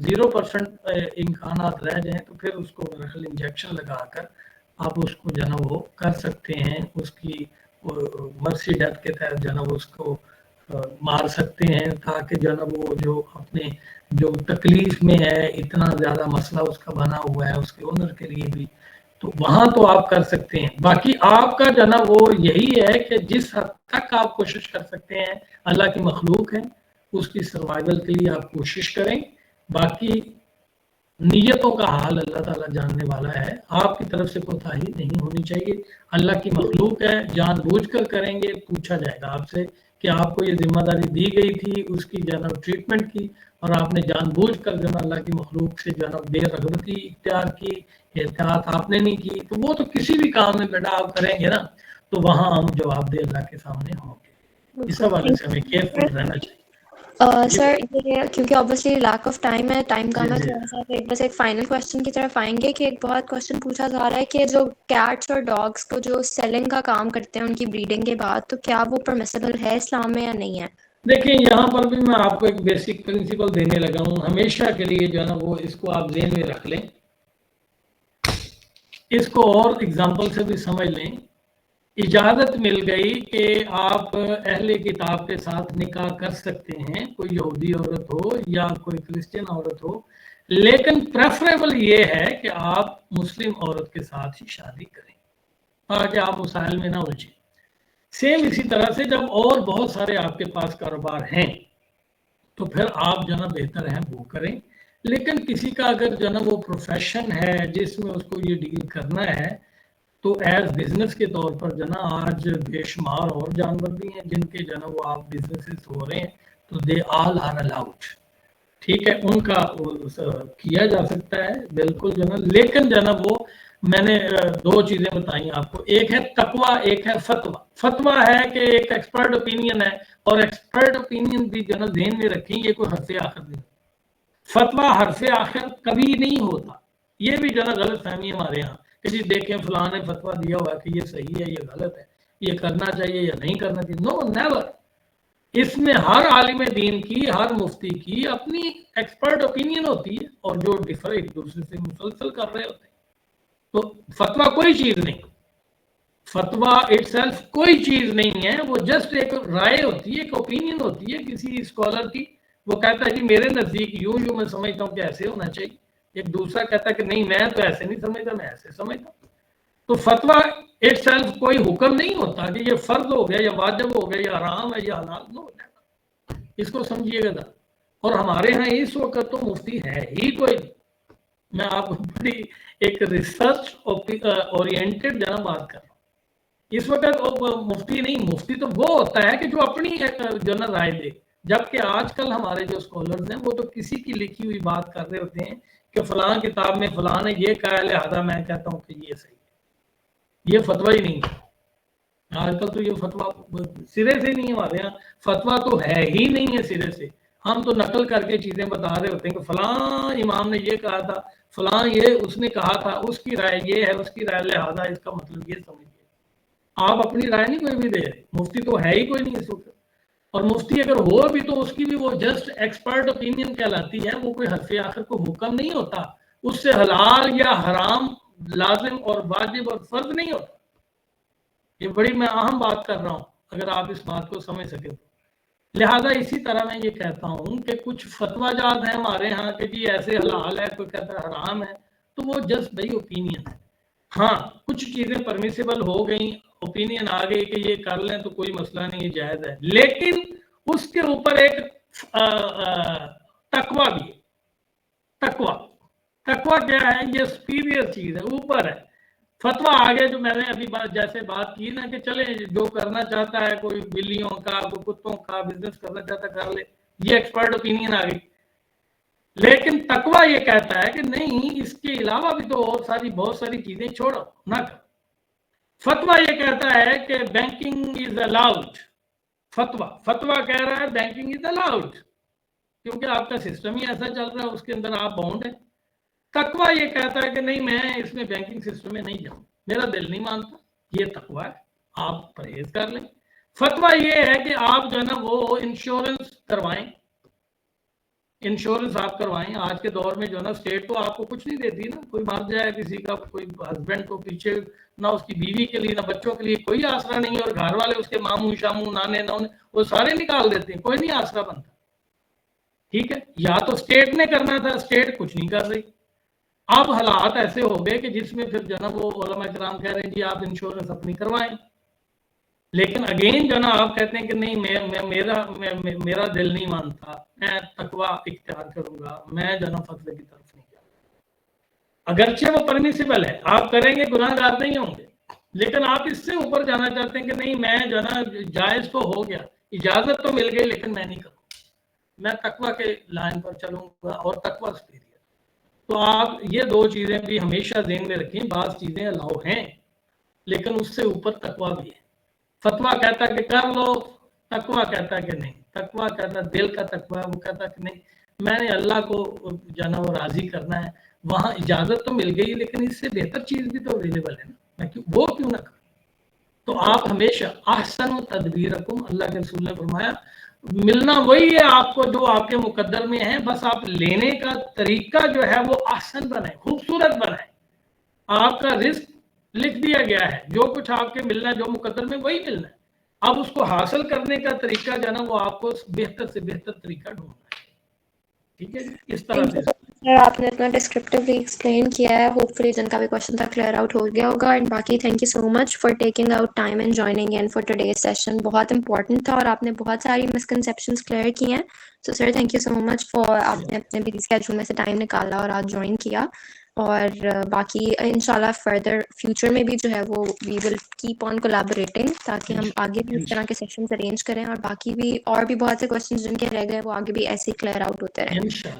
0% امکانات رہ جائیں تو پھر اس کو انجیکشن لگا کر آپ اس کو جو ہے نا وہ کر سکتے ہیں, اس کی مرسی ڈیتھ کے تحت جو ہے نا وہ اس کو مار سکتے ہیں, تاکہ جو ہے نا وہ جو اپنے جو تکلیف میں ہے, اتنا زیادہ مسئلہ اس کا بنا ہوا ہے اس کے اونر کے لیے بھی, تو وہاں تو آپ کر سکتے ہیں. باقی آپ کا جو ہے نا وہ یہی ہے کہ جس حد تک آپ کوشش کر سکتے ہیں, اللہ کی مخلوق ہے, اس کی سروائیول کے لیے آپ کوشش کریں. باقی نیتوں کا حال اللہ تعالیٰ جاننے والا ہے, آپ کی طرف سے کوتاہی نہیں ہونی چاہیے. اللہ کی مخلوق ہے, جان بوجھ کر کریں گے, پوچھا جائے گا آپ سے کہ آپ کو یہ ذمہ داری دی گئی تھی اس کی جو ہے نا ٹریٹمنٹ کی, اور آپ نے جان بوجھ کر جو ہے نا اللہ کی مخلوق سے جو ہے نا بے رغبتی اختیار کی, احتیاط آپ نے نہیں کی, تو وہ تو کسی بھی کام میں بیٹا آپ کریں گے نا تو وہاں ہم جواب دہ اللہ کے سامنے ہوں گے. اس حوالے سے ہمیں کیئرفل رہنا چاہیے. سر یہ کیونکہ obviously lack of time ہے, ٹائم کم ہے, تھوڑا سا بس ایک فائنل کوشچن کی طرف آئیں گے کہ ایک بہت کوشچن پوچھا جا رہا ہے کہ جو کیٹس اور ڈاگس کو جو سیلنگ کا کام کرتے ہیں ان کی بریڈنگ کے بعد, تو کیا وہ پرمیسیبل ہے اسلام میں یا نہیں ہے؟ دیکھیں یہاں پر بھی میں آپ کو ایک بیسک پرنسپل دینے لگا ہوں, ہمیشہ کے لیے جو ہے نا وہ اس کو آپ ذہن میں رکھ لیں, اس کو اور اگزامپل سے بھی سمجھ لیں. اجازت مل گئی کہ آپ اہل کتاب کے ساتھ نکاح کر سکتے ہیں, کوئی یہودی عورت ہو یا کوئی کرسچن عورت ہو, لیکن پریفریبل یہ ہے کہ آپ مسلم عورت کے ساتھ ہی شادی کریں تاکہ آپ مسائل میں نہ الجھیں. سیم اسی طرح سے جب اور بہت سارے آپ کے پاس کاروبار ہیں تو پھر آپ جو ہے نا بہتر ہیں وہ کریں, لیکن کسی کا اگر جو ہے نا وہ پروفیشن ہے جس میں اس کو یہ ڈیل کرنا ہے, تو ایز بزنس کے طور پر جو ہے نا آج بے شمار اور جانور بھی ہیں جن کے جو ہے نا وہ آپ بزنسز ہو رہے ہیں, تو دے آل آر الاؤڈ, ٹھیک ہے, ان کا کیا جا سکتا ہے بالکل جو ہے نا. لیکن جو ہے نا وہ میں نے دو چیزیں بتائی آپ کو, ایک ہے تقویٰ, ایک ہے فتویٰ. فتویٰ ہے کہ ایک ایکسپرٹ اوپینین ہے, اور ایکسپرٹ اوپینین بھی جو ہے نا ذہن میں رکھیں, یہ کوئی حرف آخر نہیں. فتویٰ حرف آخر کبھی نہیں ہوتا, یہ بھی جو ہے نا غلط فہمی ہمارے یہاں کہ جی دیکھیں فلاں نے فتویٰ دیا ہوا کہ یہ صحیح ہے, یہ غلط ہے, یہ کرنا چاہیے یا نہیں کرنا چاہیے. نو نیور. اس میں ہر عالم دین کی, ہر مفتی کی اپنی ایکسپرٹ اوپینین ہوتی ہے, اور جو ڈفر ایک دوسرے سے مسلسل کر رہے ہوتے ہیں. تو فتوا کوئی چیز نہیں, فتوا اٹ سیلف کوئی چیز نہیں ہے, وہ جسٹ ایک رائے ہوتی ہے, ایک اوپینین ہوتی ہے کسی اسکالر کی. وہ کہتا ہے کہ میرے نزدیک یوں میں سمجھتا ہوں کہ ایسے ہونا چاہیے, ایک دوسرا کہتا ہے کہ نہیں میں تو ایسے نہیں سمجھتا, میں ایسے سمجھتا ہوں. تو فتوا اٹ سیلف کوئی حکم نہیں ہوتا کہ یہ فرض ہو گیا یا واجب ہو گیا یا حرام ہے یا حلال نہ ہو جائے. اس کو سمجھیے گا. اور ہمارے ہاں اس وقت تو مفتی ہے ہی کوئی نہیں. میں آپ کو بڑی ایک ریسرچ اورینٹڈ جو ہے بات کر رہا ہوں. اس وقت مفتی نہیں, مفتی تو وہ ہوتا ہے کہ جو اپنی جو نا رائے دے. جبکہ آج کل ہمارے جو اسکالرز ہیں وہ تو کسی کی لکھی ہوئی بات کر رہے ہوتے ہیں کہ فلاں کتاب میں فلاں نے یہ کہا ہے لہذا میں کہتا ہوں کہ یہ صحیح ہے. یہ فتویٰ ہی نہیں ہے آج کل. تو یہ فتویٰ سرے سے نہیں, ہمارے یہاں فتویٰ تو ہے ہی نہیں ہے سرے سے. ہم تو نقل کر کے چیزیں بتا رہے ہوتے ہیں کہ فلاں امام نے یہ کہا تھا, فلاں یہ اس نے کہا تھا, اس کی رائے یہ ہے, اس کی رائے لہذا اس کا مطلب یہ سمجھیے. آپ اپنی رائے نہیں کوئی بھی دے رہے. مفتی تو ہے ہی کوئی نہیں اس وقت, اور مفتی اگر ہو بھی تو اس کی بھی وہ جسٹ ایکسپرٹ اوپینین کہلاتی ہے. وہ کوئی حرف آخر کو حکم نہیں ہوتا, اس سے حلال یا حرام لازم اور واجب اور فرض نہیں ہوتا. یہ بڑی میں اہم بات کر رہا ہوں, اگر آپ اس بات کو سمجھ سکیں تو. لہذا اسی طرح میں یہ کہتا ہوں کہ کچھ فتویٰ جات ہیں ہمارے ہاں کہ جی ایسے حلال ہے, کوئی کہتا ہے حرام ہے, تو وہ جسٹ بھائی اوپینین ہے. ہاں کچھ چیزیں پرمیسیبل ہو گئیں, اوپینین آ گئی کہ یہ کر لیں تو کوئی مسئلہ نہیں, یہ جائز ہے. لیکن اس کے اوپر ایک تقویٰ بھی ہے. تقویٰ کیا ہے؟ یہ سپیریئر چیز ہے, اوپر ہے. فتویٰ آگے جو میں نے ابھی جیسے بات کی نا کہ چلے جو کرنا چاہتا ہے, کوئی بلیوں کا کوئی کتوں کا بزنس کرنا چاہتا ہے کر لے, یہ ایکسپرٹ اوپینین آ گئی. لیکن تقویٰ یہ کہتا ہے کہ نہیں, اس کے علاوہ بھی تو بہت ساری چیزیں چھوڑو نہ کر. فتویٰ یہ کہتا ہے کہ بینکنگ از الاؤڈ. فتویٰ کہہ رہا ہے بینکنگ از الاؤڈ کیونکہ آپ کا سسٹم ہی ایسا چل رہا ہے, اس کے اندر آپ باؤنڈ ہیں. تقویٰ یہ کہتا ہے کہ نہیں میں اس میں بینکنگ سسٹم میں نہیں جاؤں, میرا دل نہیں مانتا. یہ تقویٰ ہے, آپ پرہیز کر لیں. فتویٰ یہ ہے کہ آپ جو ہے نا وہ انشورنس کروائیں, انشورنس آپ کروائیں. آج کے دور میں جو ہے نا اسٹیٹ تو آپ کو کچھ نہیں دیتی نا. کوئی مر جائے کسی کا, کوئی ہسبینڈ کو پیچھے نہ اس کی بیوی کے لیے نہ بچوں کے لیے کوئی آسرا نہیں, اور گھر والے اس کے ماموں شاموں نانے نونے وہ سارے نکال دیتے ہیں, کوئی نہیں آسرا بنتا. ٹھیک ہے, یا تو اسٹیٹ نے کرنا تھا, اسٹیٹ کچھ نہیں کر رہی. اب حالات ایسے ہو گئے کہ جس میں پھر جو نا وہ علماء کرام کہہ رہے ہیں جی آپ انشورنس اپنی کروائیں. لیکن اگین جو نا آپ کہتے ہیں کہ نہیں میرا دل نہیں مانتا, میں تقویٰ اختیار کروں گا, میں جو نا فتوے کی طرف نہیں جاؤں. اگرچہ وہ پرمیسیبل ہے, آپ کریں گے گناہ گار نہیں ہوں گے, لیکن آپ اس سے اوپر جانا چاہتے ہیں کہ نہیں میں جو نا جائز تو ہو گیا, اجازت تو مل گئی, لیکن میں نہیں کروں, میں تقویٰ کے لائن پر چلوں گا اور تقویٰ سپیریئر. تو آپ یہ دو چیزیں بھی ہمیشہ ذہن میں رکھیں. بعض چیزیں الاؤ ہیں لیکن اس سے اوپر تقویٰ بھی ہے. فتویٰ کہتا ہے کہ کر لو, تقویٰ کہتا ہے کہ نہیں. تقویٰ کہتا ہے دل کا تقویٰ, وہ کہتا ہے کہ نہیں میں نے اللہ کو جو ہے نا وہ راضی کرنا ہے. وہاں اجازت تو مل گئی لیکن اس سے بہتر چیز بھی تو اویلیبل ہے نا, میں وہ کیوں نہ کروں. تو آپ ہمیشہ احسن تدبیرکم, اللہ کے رسول نے فرمایا ملنا وہی ہے آپ کو جو آپ کے مقدر میں ہے, بس آپ لینے کا طریقہ جو ہے وہ احسن بنائیں, خوبصورت بنائیں. آپ کا رزق لکھ دیا گیا ہے, جو کچھ آپ کے ملنا جو مقدر میں وہی ملنا ہے. اب اس کو حاصل کرنے کا طریقہ جو ہے نا وہ آپ کو بہتر سے بہتر طریقہ ڈھونڈنا ہے. ٹھیک ہے, اس طرح سے سر آپ نے اتنا ڈسکرپٹیولی ایکسپلین کیا ہے, ہوپ فلی جن کا بھی کوشچن تھا کلیئر آؤٹ ہو گیا ہوگا. اینڈ باقی thank you so much for taking out time and joining in for today's session. بہت امپورٹنٹ تھا اور آپ نے بہت ساری مسکنسیپشنس کلیئر کی ہیں. So sir thank you so much for آپ نے اپنے بزی اسکیڈول میں سے ٹائم نکالا اور آج جوائن کیا. اور باقی انشاءاللہ فردر فیوچر میں بھی جو ہے وہ وی ول کیپ آن کولیبوریٹنگ تاکہ ہم آگے بھی اس طرح کے سیشنز ارینج کریں, اور باقی بھی اور بھی بہت سے کویسچنز جن کے رہ گئے وہ آگے بھی ایسے ہی کلیئر آؤٹ ہوتے رہیں.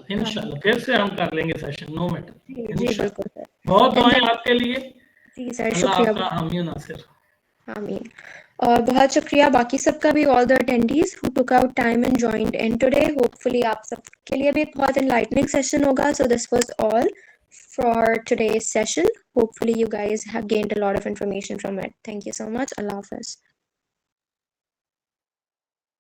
انشاءاللہ پھر سے ہم کر لیں گے سیشن, نو میٹر. جی بالکل سر, بہت دعائیں آپ کے لیے. جی سر شکریہ. آمین ناصر. آمین. اور بہت شکریہ باقی سب کا بھی, all the attendees who took out time and joined in today. Hopefully آپ سب کے لیے بھی ایک بہت enlightening session ہوگا. So this was all for today's session. Hopefully you guys have gained a lot of information from it. Thank you so much. Allah Hafiz.